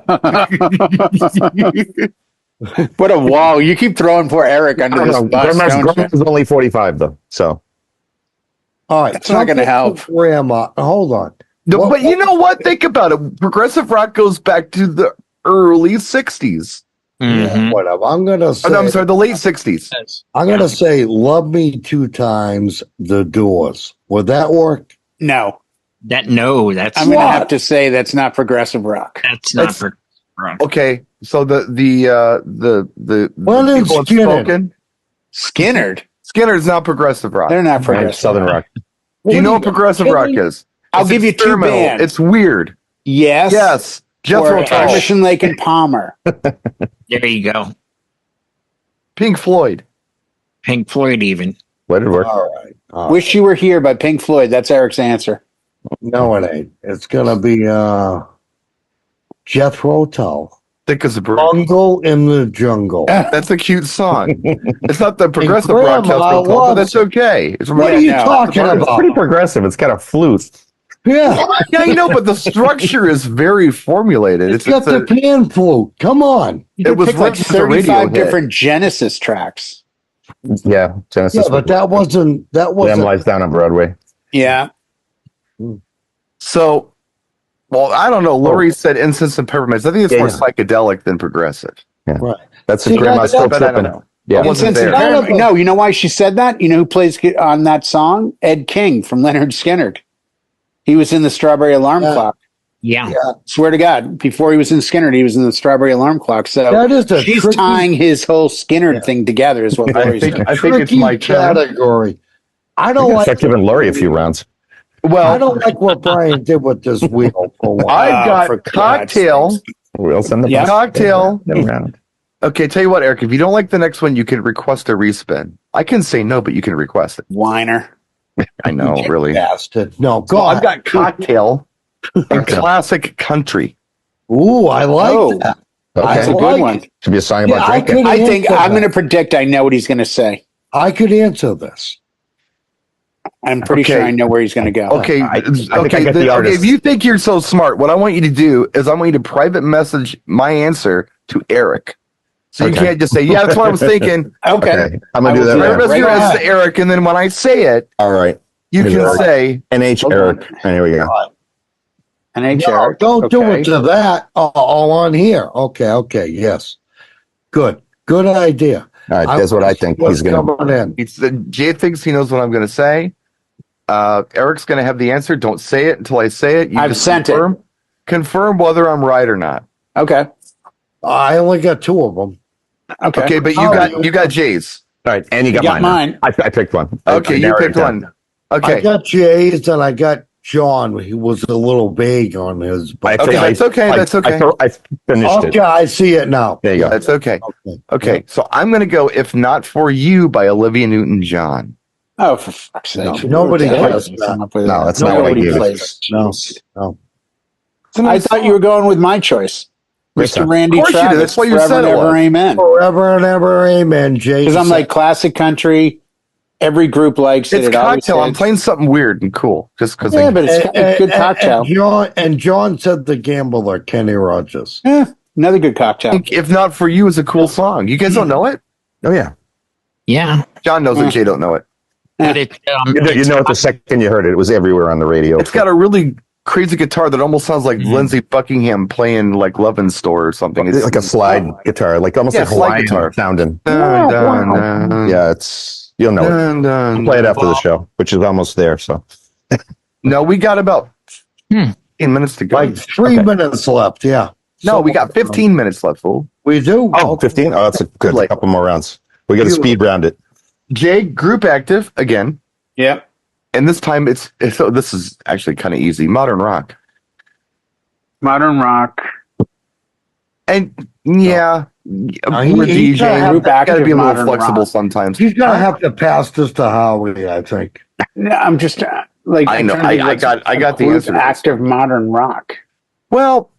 What a wall. You keep throwing poor Eric under this bus, don't you? Grandma's only 45 though, so All right, That's not gonna help. Grandma, hold on. No, but you know what? Think about it. Progressive rock goes back to the early 60s. Mhm. Whatever. I'm gonna say. I'm sorry, the late 60s. I'm gonna say, "Love Me 2 Times." The Doors. Would that work? No. That's I'm going to What? have to say that's not progressive rock. that's not That's- for Okay, so the Well, then people have Skinner. spoken. Skinnerd. Skinner's not progressive rock. They're not and progressive. Southern rock. Do you know what progressive rock is? I'll It's give you 2 experimental. bands. It's weird. Yes. Yes, Jethro Or Tull, Emerson, Lake and Palmer. There you go. Pink Floyd. Pink Floyd even. Let it work. All right. Wish You Were Here by Pink Floyd. That's Eric's answer. No, it ain't. It's gonna be Jethro Tull. Thick as a brick. Bungle in the Jungle. That's a cute song. It's not the progressive Grandma rock Jethro Tull, but loves that's okay. It's What are really you no. talking It's about? pretty progressive. It's got a flute. Yeah, yeah, you know, but the structure is very formulated. it's got the pan flute. Come on. You It could was pick like written as a radio 35 hit. different Genesis tracks. Yeah, Genesis. Yeah, but that wasn't. Lamb Lies Down on Broadway. Yeah. So, well, I don't know. Lori said incense and peppermints. I think it's Yeah, more yeah. psychedelic than progressive. Right. That's See, a grandma's that's- still But I don't tripping. know. Yeah. I wasn't Incense and there. Peppermint. No, you know why she said that? You know who plays on that song? Ed King from Leonard Skinner. He was in the Strawberry Alarm Yeah. Clock. Yeah. Swear to God, before he was in Skinner, he was in the Strawberry Alarm Clock. So That is a she's tricky- tying his whole Skinner Yeah. thing together, is what I Lori's think doing. I think it's my turn. category. I don't I like. start giving Lori a few rounds. I Well, don't like what Brian did with this wheel. For one. I've got for God's cocktail. sakes. We'll send the Yeah. bus Cocktail. around. Okay, tell you what, Eric. If you don't like the next one, you can request a respin. I can say no, but you can request it. Whiner. I know, really. Bastard. No, go So on. I've got cocktail and classic country. Ooh, I like Oh. that. That's a Okay. good like one. it. Should be a song Yeah, about I drinking. could I think answer I'm that. going to predict I know what he's going to say. I could answer this. I'm pretty Okay. sure I know where he's going to go. Okay, I think I okay, get the okay. artist. If you think you're so smart, what I want you to do is I want you to private message my answer to Eric. So you Okay. can't just say, "Yeah, that's what I was thinking." Okay. Okay. I'm going I to do will that do Private right message Right your on. to Eric, and then when I say it, now. All right. you Here's can Eric. say, NH Hold Eric. And here we go. And H. No, Eric. don't do Okay. it to that. All on here. Okay, yes. Good idea. All right. That's what I think What's he's going to. coming in. it's the Jay thinks he knows what I'm going to say. Eric's going to have the answer. Don't say it until I say it. You I've just sent it. confirm whether I'm right or not. Okay. I only got 2 of them. Okay. Okay, but you got Jay's. All right. And you You got, got mine. I picked one. Okay, I you narrowed picked it down. one. I Okay, got Jay's and I got John. He was a little vague on his. But okay, that's okay. That's okay. I finished okay, it. I see it now. There you go. That's okay. Okay. Okay, so I'm going to go "If Not for You" by Olivia Newton-John. Oh, for fuck's sake. Nobody What the hell does did you that. come up with No, that? that's not what I Nobody gave it. plays. No. I thought you were going with my choice. Listen, Mr. Randy Of course you did. Travis. That's why you Forever said and it Ever was. Amen. Forever and ever, amen, Jay. Because I'm like classic country. Every group likes it. It's It always cocktail. I'm hits. playing something weird and cool, just because. Yeah, but it's a good cocktail. And John said the gambler, Kenny Rogers. Yeah, another good cocktail. "If Not for You" is a cool song. You guys don't know it? Oh, yeah. Yeah. John knows it. Jay don't know it. But it, You know it the second you heard it. It was everywhere on the radio. It's got a really crazy guitar that almost sounds like Lindsey Buckingham playing like Love in Store or something. It's like a slide guitar, like almost Yeah, like slide Hawaiian guitar. sounding. Dun, dun, dun, Yeah, it's you'll know it. dun, dun, We'll play it after the show, which is almost there. So No, we got about 15 minutes to go. Like 3 minutes left. Yeah. No, we got 15 minutes left, fool. We do. oh, 15? Oh, that's a good Like- couple more rounds. We got to speed round it. Jay, group active again. Yeah. And this time so this is actually kind of easy. Modern rock. Modern rock. And yeah, he- we're he's gotta DJing. have We've got to be a little modern flexible rock. sometimes. He's gonna have to pass this to Howie, I think. No, I'm just like I know. I'm trying to think I what's got the group answer to this. Active modern rock. Well,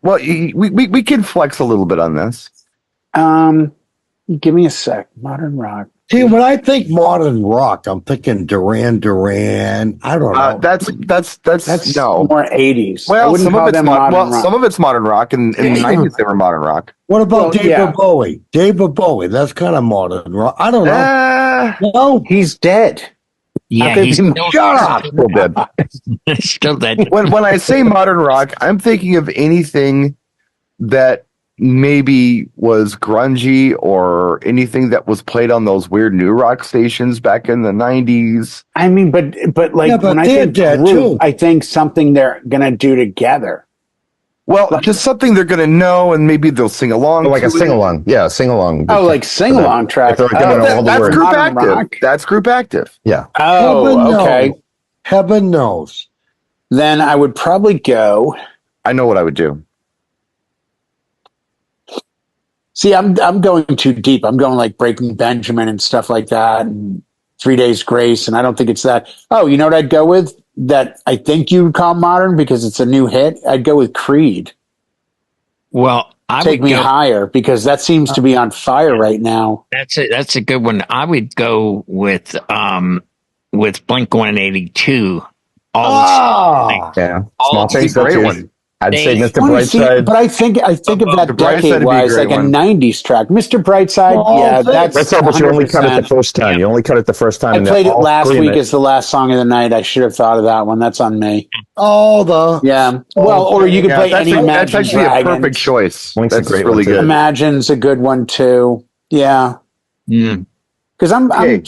we can flex a little bit on this. Give me a sec. Modern rock. See, when I think modern rock, I'm thinking Duran Duran. I don't know. That's no. more 80s. I Well, wouldn't some of call it's them modern rock. some of it's modern rock, and in the 90s they were modern rock. What about Well, David yeah. Bowie? David Bowie, that's kind of modern rock. I don't know. No, He's dead. Yeah, Okay, he's shut still, up. Still dead. still dead. when I say modern rock, I'm thinking of anything that maybe was grungy or anything that was played on those weird new rock stations back in the 90s. I mean, but like Yeah, but when I they're think dead, group, too. I think something they're gonna do together. Well, just something they're going to know, and maybe they'll sing along. Like to a it. sing along. Yeah, a sing along. Oh, like sing along track. They're gonna know all the That's words. group Modern active. rock. That's group active. Yeah. Oh, Heaven okay. knows. Heaven knows. Then I would probably go. I know what I would do. See, I'm going too deep. I'm going like Breaking Benjamin and stuff like that, and 3 Days Grace, and I don't think it's that. Oh, you know what I'd go with? That I think you would call modern because it's a new hit. I'd go with Creed. Well, I Take would Me go. Higher because that seems to be on fire right now. That's a good one. I would go with Blink 182. Ah, Yeah. All Small the things. great Great one. I'd say They- Mr. Funny, see, Brightside. but I think of that The Brightside decade would be a wise great like one. a '90s track. Mr. Brightside, Well, yeah, thanks. that's Brightside, but you only cut it the 100%. first time. You only cut it the first time. I and played they're it all last screaming week it. as the last song of the night. I should have thought of that one. That's on me. oh, the Yeah. Well, or you could Yeah, play that's, any that's Imagine actually a Dragons. perfect choice. Blink's a That's great really one, too. good. Imagine's a good one too. Yeah, Mm. because I'm Okay.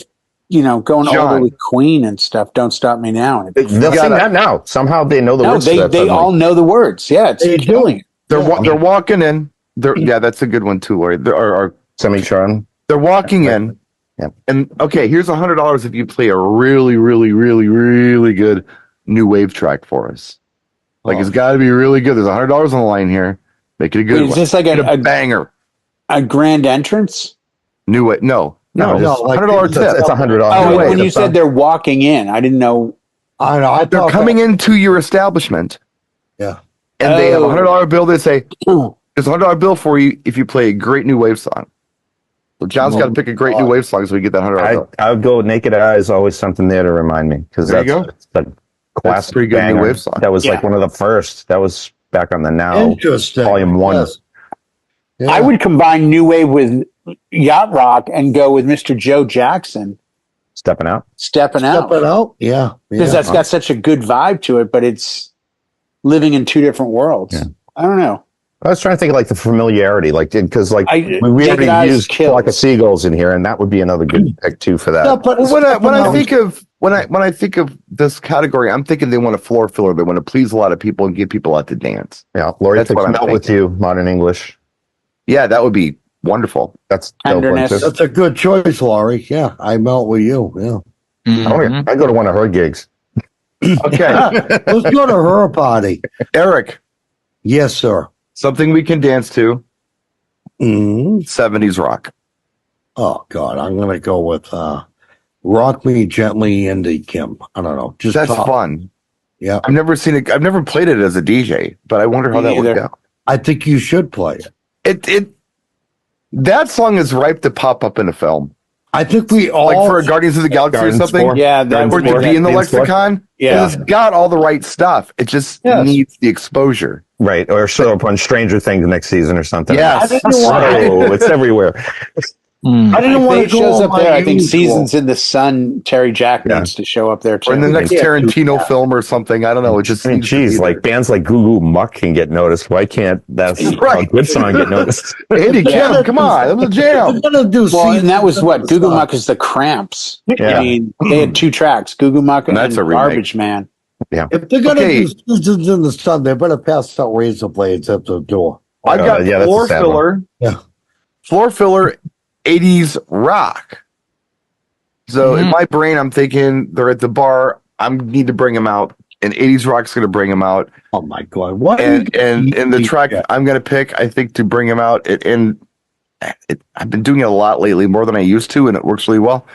going John. older with Queen and stuff. Don't Stop Me Now. They'll sing that now. Somehow they know the No, words to they that they suddenly. all know the words. Yeah, it's They do. killing it. They're walking in. Yeah, that's a good one too, Lori. Semi-charm. They're walking in. Yeah. And okay, here's $100 if you play a really, really, really, really good new wave track for us. Like it's got to be really good. There's $100 on the line here. Make it a good Wait, is one. this like a banger? grand entrance? New wave? No, No, like $100 it's tip. It's $100. Oh, wait, when you said they're walking in, I didn't know. I know. I They're thought coming into your establishment. Yeah. And they have a Oh. $100 bill. They say, "There's a $100 bill for you if you play a great new wave song." So John's got to pick a great new wave song so we get that $100 bill. I would go Naked Eyes, always something there to remind me. Because There you that's the classic pretty good new banger. wave song. That was like Yeah. one of the first. That was back on the Now interesting. Volume 1. Yes. Yeah. I would combine new wave with yacht rock and go with Mr. Joe Jackson, Stepping Out. Stepping Step Out, it out. Yeah. because yeah. that's got such a good vibe to it, but it's living in two different worlds. Yeah. I don't know. I was trying to think of like the familiarity, like because like we Naked Eyes already used kills. Flock of Seagulls in here, and that would be another good pick too for that. Yeah, but Well, when I Step think of when I think of this category, I'm thinking they want a floor filler. They want to please a lot of people and get people out to dance. Yeah, Lori That's picks what I'm Melt with You, Modern English. Yeah, that would be wonderful. That's dope one, Tenderness. too. that's a good choice, Laurie. Yeah, I melt with you. Yeah. Mhm. I'd go to one of her gigs. Okay, Let's go to her party. Eric, Yes, sir. something we can dance to. Mm. 70s rock. Oh God, I'm gonna go with "Rock Me Gently" Indie Kim. I don't know. Just That's top. fun. Yeah, I've never seen it. I've never played it as a DJ, but I wonder how Me that would either. go. I think you should play it. That song is ripe to pop up in a film, I think we all like for a Guardians of the Galaxy Gardens or something. for- Yeah, that Or would to be in the Dance floor. lexicon. Yeah. It's got all the right stuff. It just Yes. needs the exposure. Right, or show up on Stranger Things next season or something. Yes. I didn't want- Oh, it's everywhere. Mm. I didn't If want they to go shows on up my there. I think usual. Seasons in the Sun. Terry Jack Yeah. needs to show up there too. Or in the next Yeah. Tarantino film or something. I don't know. It just I mean, needs to be geez, like there. bands like Goo Goo Muck can get noticed. Why can't that Right. good song get noticed? Andy Kim, come on, that was a jam. We're gonna do Well, and that was Seasons what of the Google Sun. Muck is the Cramps. Yeah. I mean, they had two tracks, Google Muck and That's a remake. Garbage Man. If they're gonna Okay. do Seasons in the Sun, they better pass out razor blades at the door. I got yeah, that's a floor sad filler. Yeah. Floor filler 80s rock. So in my brain, I'm thinking they're at the bar. I need to bring them out. And 80s rock's going to bring them out. Oh my God! What? And the track Yeah. I'm going to pick, I think, to bring them out. I've been doing it a lot lately, more than I used to, and it works really well.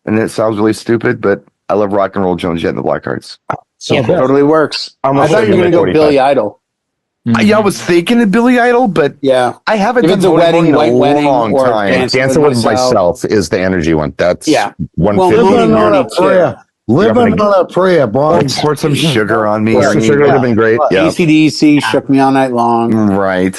And it sounds really stupid, but I love Rock and Roll Jones Jett and the Blackhearts. So Yeah. bad. Totally works. I'm I also thought you were going to go 45. Billy Idol. Yeah, I was thinking of Billy Idol, but Yeah. I haven't If done it's a Voting wedding, in a white wedding, long or time. Dancing with myself is the energy one. That's Yeah. 150. Well, Living on Mooney a too. prayer. Living Yeah, on a prayer, Brian. Pour some sugar on me. Pour I some mean, sugar would have been great. Yeah. AC/DC shook me all night long. right.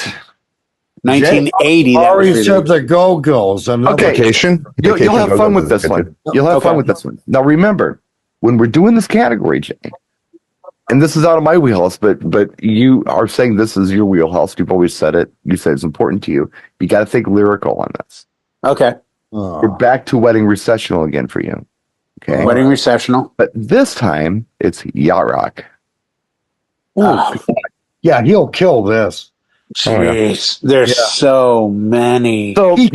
1980. That Ari was said the Go-Go's. Okay. Vacation. You'll have Vacation fun Go-Go's with is this good one. too. You'll have fun Okay. with this one. Now remember, when we're doing this category, Jay, and this is out of my wheelhouse, but you are saying this is your wheelhouse. You've always said it. You said it's important to you. You got to think lyrical on this. Okay. We're back to wedding recessional again for you. Okay. Wedding recessional. But this time it's yacht rock. Oh, Yeah, he'll kill this. jeez. There's so many. So, you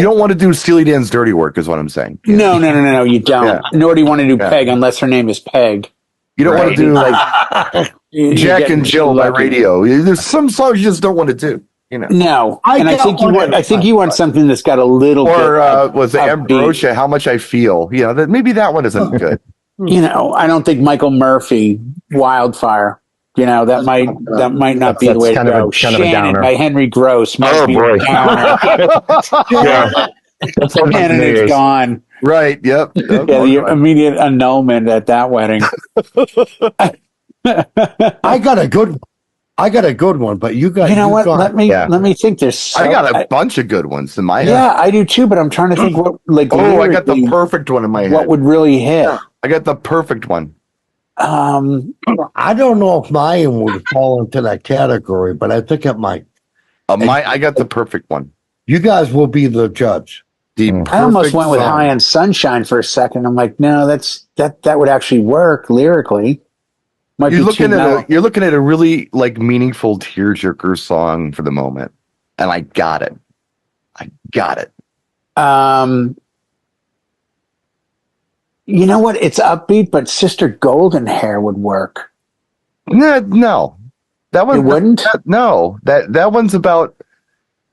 don't want to do Steely Dan's dirty work is what I'm saying. No, you don't. Yeah. Nor do you want to do Yeah. Peg unless her name is Peg. You don't want to do like You're Jack getting and Jill by lucky. radio. There's some songs you just don't want to do, No, I think you want something that's got a little Or bit. was it upbeat. Ambrosia, How Much I Feel? That maybe that one isn't good. I don't think Michael Murphy, Wildfire. That might not be the way to kind of go. a kind of a Shannon downer. by Henry Gross might be boy. a downer. Yeah. That's what Shannon it is is. gone. Right. Yep. Yeah, the immediate annulment at that wedding. I got a good one, but you got. You know what? got- Let me think. There's I got a bunch of good ones in my head. Yeah, I do too. But I'm trying to think what I got the lyrically, perfect one in my head. what would really hit. I got the perfect one. I don't know if mine would fall into that category, but I think it might. I got the perfect one. You guys will be the judge. The I almost perfect went with song. High End Sunshine for a second. I'm like, no, that would actually work lyrically. Might You're be too mellow. you're looking at a really meaningful tearjerker song for the moment, and I got it. You know what? It's upbeat, but Sister Golden Hair would work. No, that one It wouldn't? no, that one's about.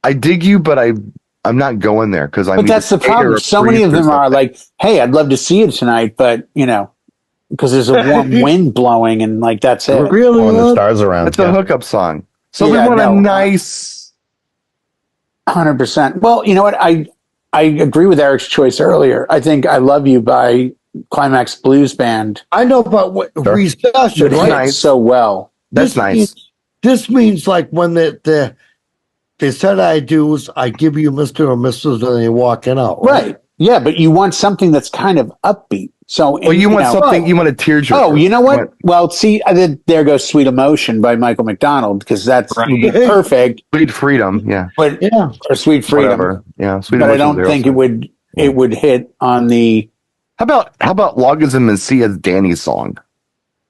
I dig you, but I'm not going there because I'm. But that's the problem. So many of them are like, "Hey, I'd love to see you tonight," but because there's a warm wind blowing, and that's it. Really? When the Lud? stars around. It's a hookup song. So Yeah, we want no. a nice. 100%. Well, you know what? I agree with Eric's choice earlier. I think "I Love You" by Climax Blues Band I know, but recession, would hit right? so well. That's nice. This means like when they said I do's, I give you Mr. or Mrs. and you're walking out. Right. Yeah, but you want something that's kind of upbeat. So, Well, you want something. You want a tearjerker. Oh, you know what? Well, see, there goes "Sweet Emotion" by Michael McDonald because that's would be perfect. Sweet Freedom. Yeah. But Yeah. or "Sweet Freedom," Whatever. Yeah. Sweet but I Emotion's don't think it would hit on the. How about Logism and Sia's Danny's song?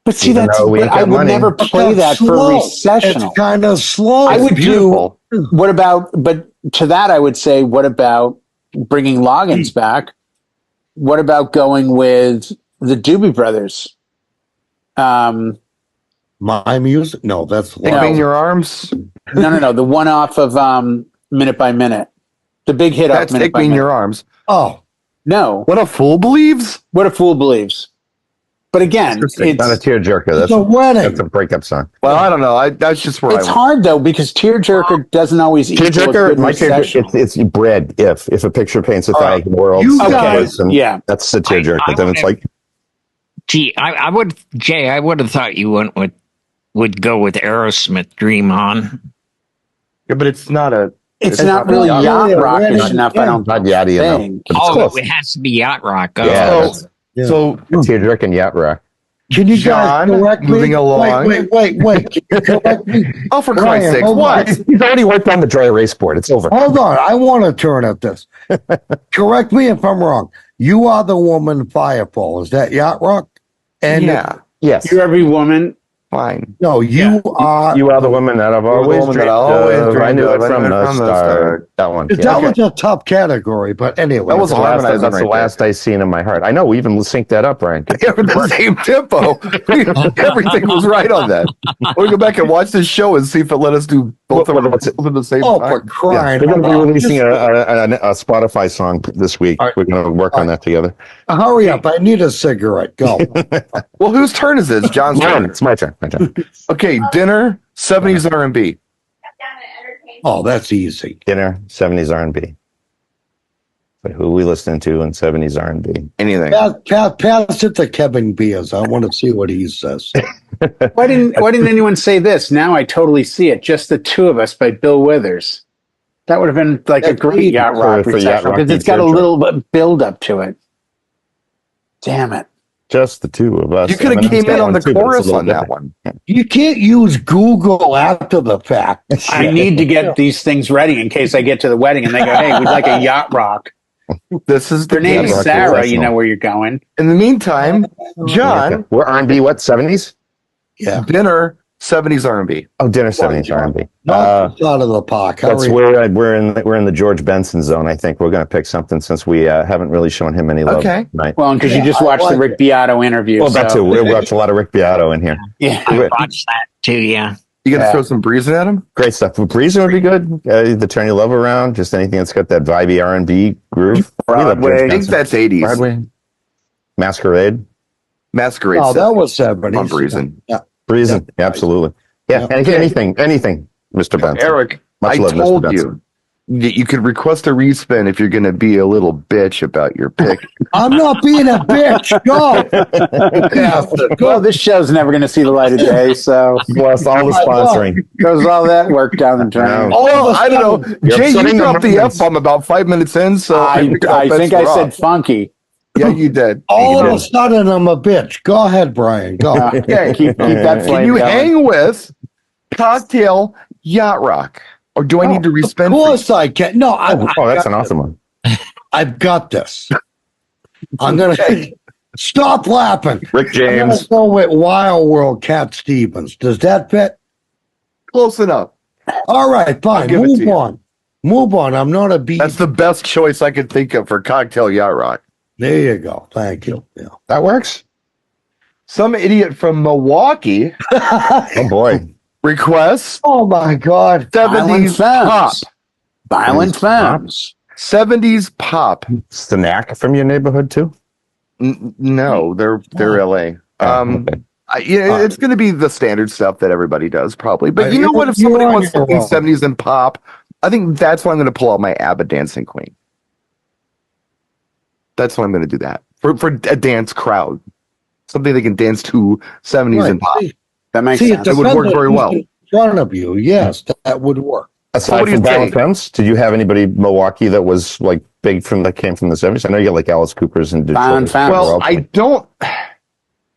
But see, Even that's though we but ain't I got would money. never play that for recessional. It's kind of slow. I would beautiful. do. What about? But to that, I would say, what about bringing Loggins back? What about going with the Doobie Brothers? My music? No, that's Take Me in Your Arms. No. The one off of Minute by Minute, the big hit That's off Minute Take by Me in Minute. Your Arms. Oh, No, What a Fool Believes. What a Fool Believes. But again, It's not a it's tearjerker. That's it's a wedding. a breakup song. Well, I don't know. That's just where I went. hard though because tearjerker doesn't always equal a Tearjerker, good my tearjerker, recessional. it's bread. If a picture paints 1,000 worlds, You okay, guys- yeah. that's the tearjerker. I Then it's like Gee, I would, Jay, I would have thought you would go with Aerosmith "Dream On." Yeah, but it's not a. It's It's not not really really yacht a rockish wedding. enough. I don't not yachty enough. think. But it's Oh, close. it has to be yacht rock. Oh. Yeah, So, that's- Yeah. so tearjerker and yacht rock. Can you John, guys correct me? moving along. Wait. Can you correct me? oh, for Brian, Christ's sake, hold what? on. He's already worked on the dry erase board. It's over. Hold on. I want to turn at this. Correct me if I'm wrong. You Are the Woman, Firefall. Is that yacht rock? And Yeah, Yes. You're every woman. no, you are. You are the woman that I've You're the always woman dreamed that I always of. I dreamed knew of. it from the start. That one. That was a tough category, but anyway. That was harmonizing. That's the last I seen in my heart. I know. We even synced that up, Brian. Yeah, with the same tempo. Everything was right on that. We'll go back and watch this show and see if it let us do both of them at the same time. For crying! We're going to be releasing a Spotify song this week. Right. We're going to work on that together. Hurry up! I need a cigarette. Go. Well, whose turn is this? John's turn. It's my turn. Okay, dinner, 70s R&B. Oh, that's easy. Dinner, 70s R&B. But who are we listening to in 70s R&B? Anything. Pass it to Kevin Beers. I want to see what he says. Why didn't anyone say this? Now I totally see it. Just the Two of Us by Bill Withers. That would have been like a great yacht rock recession because it's got a little bit build up to it. Damn it. Just the two of us. You could have came in on the chorus on that one. You can't use Google after the fact. I need to get these things ready in case I get to the wedding and they go, hey, we'd like a yacht rock. This is their name is Sarah. You know where you're going. In the meantime, John, we're R&B. What 70s? Yeah, dinner 70s R&B. Oh, dinner 70s R&B. Out of the park. That's where we're in the George Benson zone. I think we're going to pick something since we haven't really shown him any love tonight. Well, because you just watched the Rick Beato interview. Well, that too. We watched a lot of Rick Beato in here. Yeah, I watched that too. Yeah. You got to throw some breezing at him? Great stuff. Breezing would be good. The Turn Your Love Around. Just anything that's got that vibey R&B groove. Broadway. I think that's 80s. Broadway. Masquerade. Oh, that was 70s. On breezing. Yeah. Breezing. Yeah, absolutely. Yeah. Anything, Mr. Benson. Eric, Much I love, told Mr. you that you could request a respin if you're going to be a little bitch about your pick. I'm not being a bitch. Go. Well, this show's never going to see the light of day, so plus all the sponsoring goes all that work down the drain. Oh, I don't know. Jay, you dropped the F-bomb about 5 minutes in, so I think I said funky. Yeah, you did. All of a sudden, I'm a bitch. Go ahead, Brian. Go. Yeah, keep that flame. Can you going. hang with Cocktail Yacht Rock? Or do I need to respin? Of course I can. No, that's an awesome one. I've got this. I'm going to stop laughing. Rick James. I'm going to go with Wild World Cat Stevens. Does that fit? Close enough. All right, fine. Move on. Move on. I'm not a beat. That's the best choice I could think of for Cocktail Yacht Rock. There you go. Thank you. Yeah. That works. Some idiot from Milwaukee. Oh, boy. Requests. Oh, my God. 70s pop. Violent Femmes. 70s pop. Snack from your neighborhood, too? No, they're LA. Okay. It's going to be the standard stuff that everybody does, probably. But you know what? If somebody wants something 70s and pop, I think that's why I'm going to pull out my ABBA Dancing Queen. That's why I'm going to do that for a dance crowd, something they can dance to 70s and pop. That makes sense. It would work very well. In front of you, yes, that would work. Aside from Violent Femmes, did you have anybody in Milwaukee that was like big that came from the 70s? I know you got like Alice Cooper's and Violent Femmes. Well, I don't.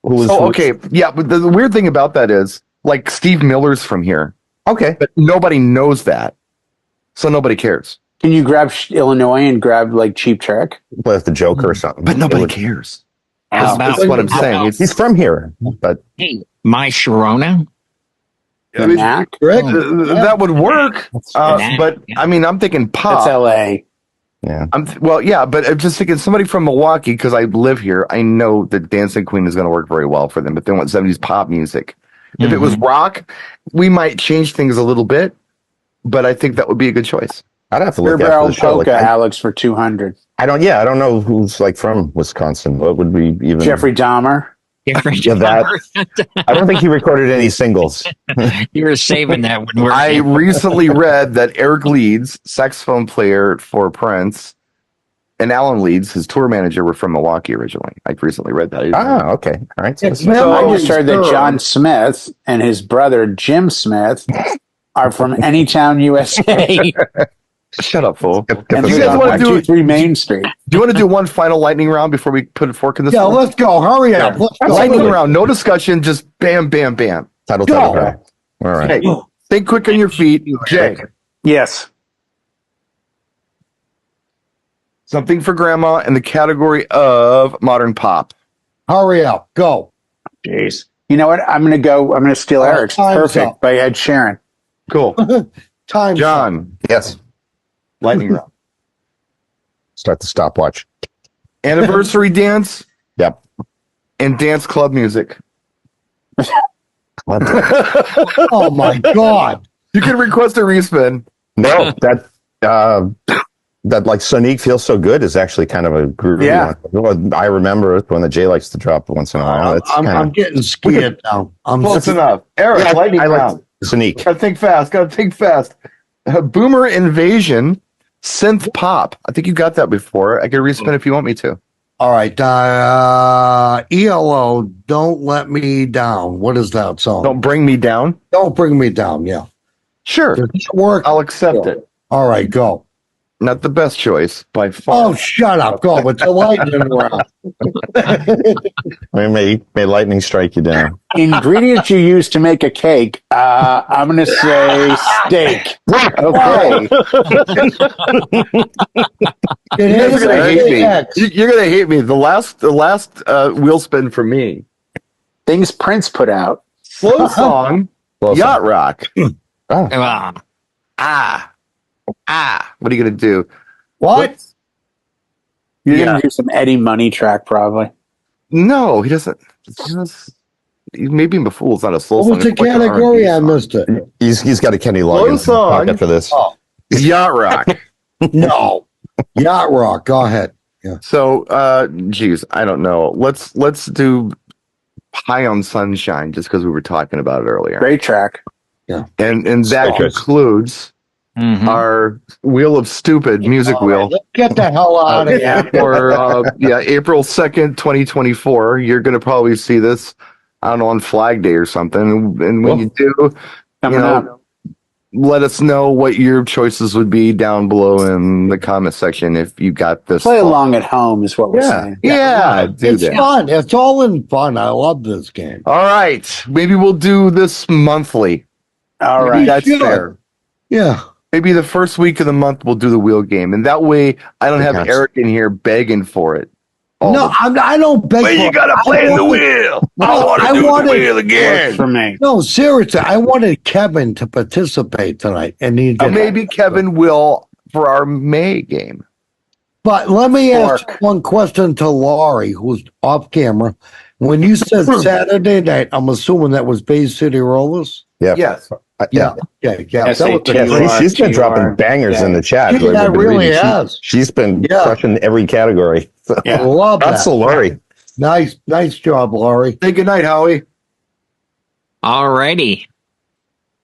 Okay, yeah, but the weird thing about that is like Steve Miller's from here. Okay, but nobody knows that, so nobody cares. Can you grab Illinois and grab like Cheap Trick? Play with the Joker or something. But nobody cares. That's what I'm saying. He's from here, but hey, My Sharona. That would work. But I mean, I'm thinking pop. That's L.A. Yeah. But I'm just thinking somebody from Milwaukee because I live here. I know that Dancing Queen is going to work very well for them. But they want 70s pop music. Mm-hmm. If it was rock, we might change things a little bit. But I think that would be a good choice. I'd have to look at the show. Alex for 200. I don't know who's like from Wisconsin. What would we even? Jeffrey Dahmer. I don't think he recorded any singles. You were saving that when I recently read that Eric Leeds, saxophone player for Prince, and Alan Leeds, his tour manager, were from Milwaukee originally. I recently read that. Okay. All right. So I just heard that John Smith and his brother Jim Smith are from Anytown, USA. Shut up, fool. And you guys want to do 3 Main Street? Do you want to do one final lightning round before we put a fork in this? Yeah, let's go. Hurry up. Lightning round. No discussion. Just bam, bam, bam. Title. All right. Hey, think quick on your feet. Jay. Yes. Something for grandma in the category of modern pop. Hurry up. Go. Jeez. You know what? I'm going to steal Eric's. Perfect by Ed Sheeran. Cool. Time. John. Yes. Lightning round. Start the stopwatch. Anniversary dance Yep. and dance club music. Oh my God. You can request a respin. No, that like Sonique Feels So Good is actually kind of a groovy one. I remember it when the J likes to drop once in a while. I'm getting scared now. Close enough. Eric, lightning round. Sonique. Gotta think fast. Boomer Invasion, synth pop. I think you got that before. I can respin if you want me to. All right. ELO, Don't Let Me Down. What is that song? Don't Bring Me Down. Don't Bring Me Down. Yeah. Sure. Does it work? I'll accept it. All right, go. Not the best choice by far. Oh, shut up. Go. It's a lightning round. May lightning strike you down. Ingredients you use to make a cake. I'm going to say steak. Okay. You're gonna hate me. You're gonna hate me. The last wheel spin for me. Things Prince put out. Slow song. Yacht rock. What are you gonna do? What? You're going to do some Eddie Money track, probably. No, he doesn't. Maybe in Before it's not a slow What song. was the It's like an category? R&B I song. missed it. He's got a Kenny Loggins song. pocket for this. Oh, Yacht rock. no. Yacht Rock. Go ahead. Yeah. So, geez, I don't know. Let's do High on Sunshine just because we were talking about it earlier. Great track. And that Good. concludes our Wheel of Stupid music All right, wheel let's get the hell out of here. for April 2nd, 2024. You're gonna probably see this, I don't know, on Flag Day or something. And when you do, Coming up. let us know what your choices would be down below in the comment section if you got this. Play along at home is what we're saying. Yeah, do It's that. fun. It's all in fun. I love this game. All right. Maybe we'll do this monthly. All Maybe right. that's Sure. fair. Yeah. Maybe the first week of the month we'll do the wheel game. And that way I don't have Yes. Eric in here begging for it. No, I don't beg Well, for you it. gotta play I the wanted- wheel. No, I want I to do wanted- the wheel Works again. for me. No, seriously. I wanted Kevin to participate tonight. And he did. Maybe Kevin will for our May game. But let me ask Fork. one question to Laurie, who's off camera. When you said Saturday night, I'm assuming that was Bay City Rollers? Yeah. Yes. Yeah. Yeah. Yes, That was they the- do. Yeah, she's been GR. dropping bangers in the chat. Yeah, Like, we've been really reading. has. She's been Yeah. crushing every category. I Yeah. love That's that. the Lori. Nice job, Laurie. Say goodnight, Howie. Alrighty.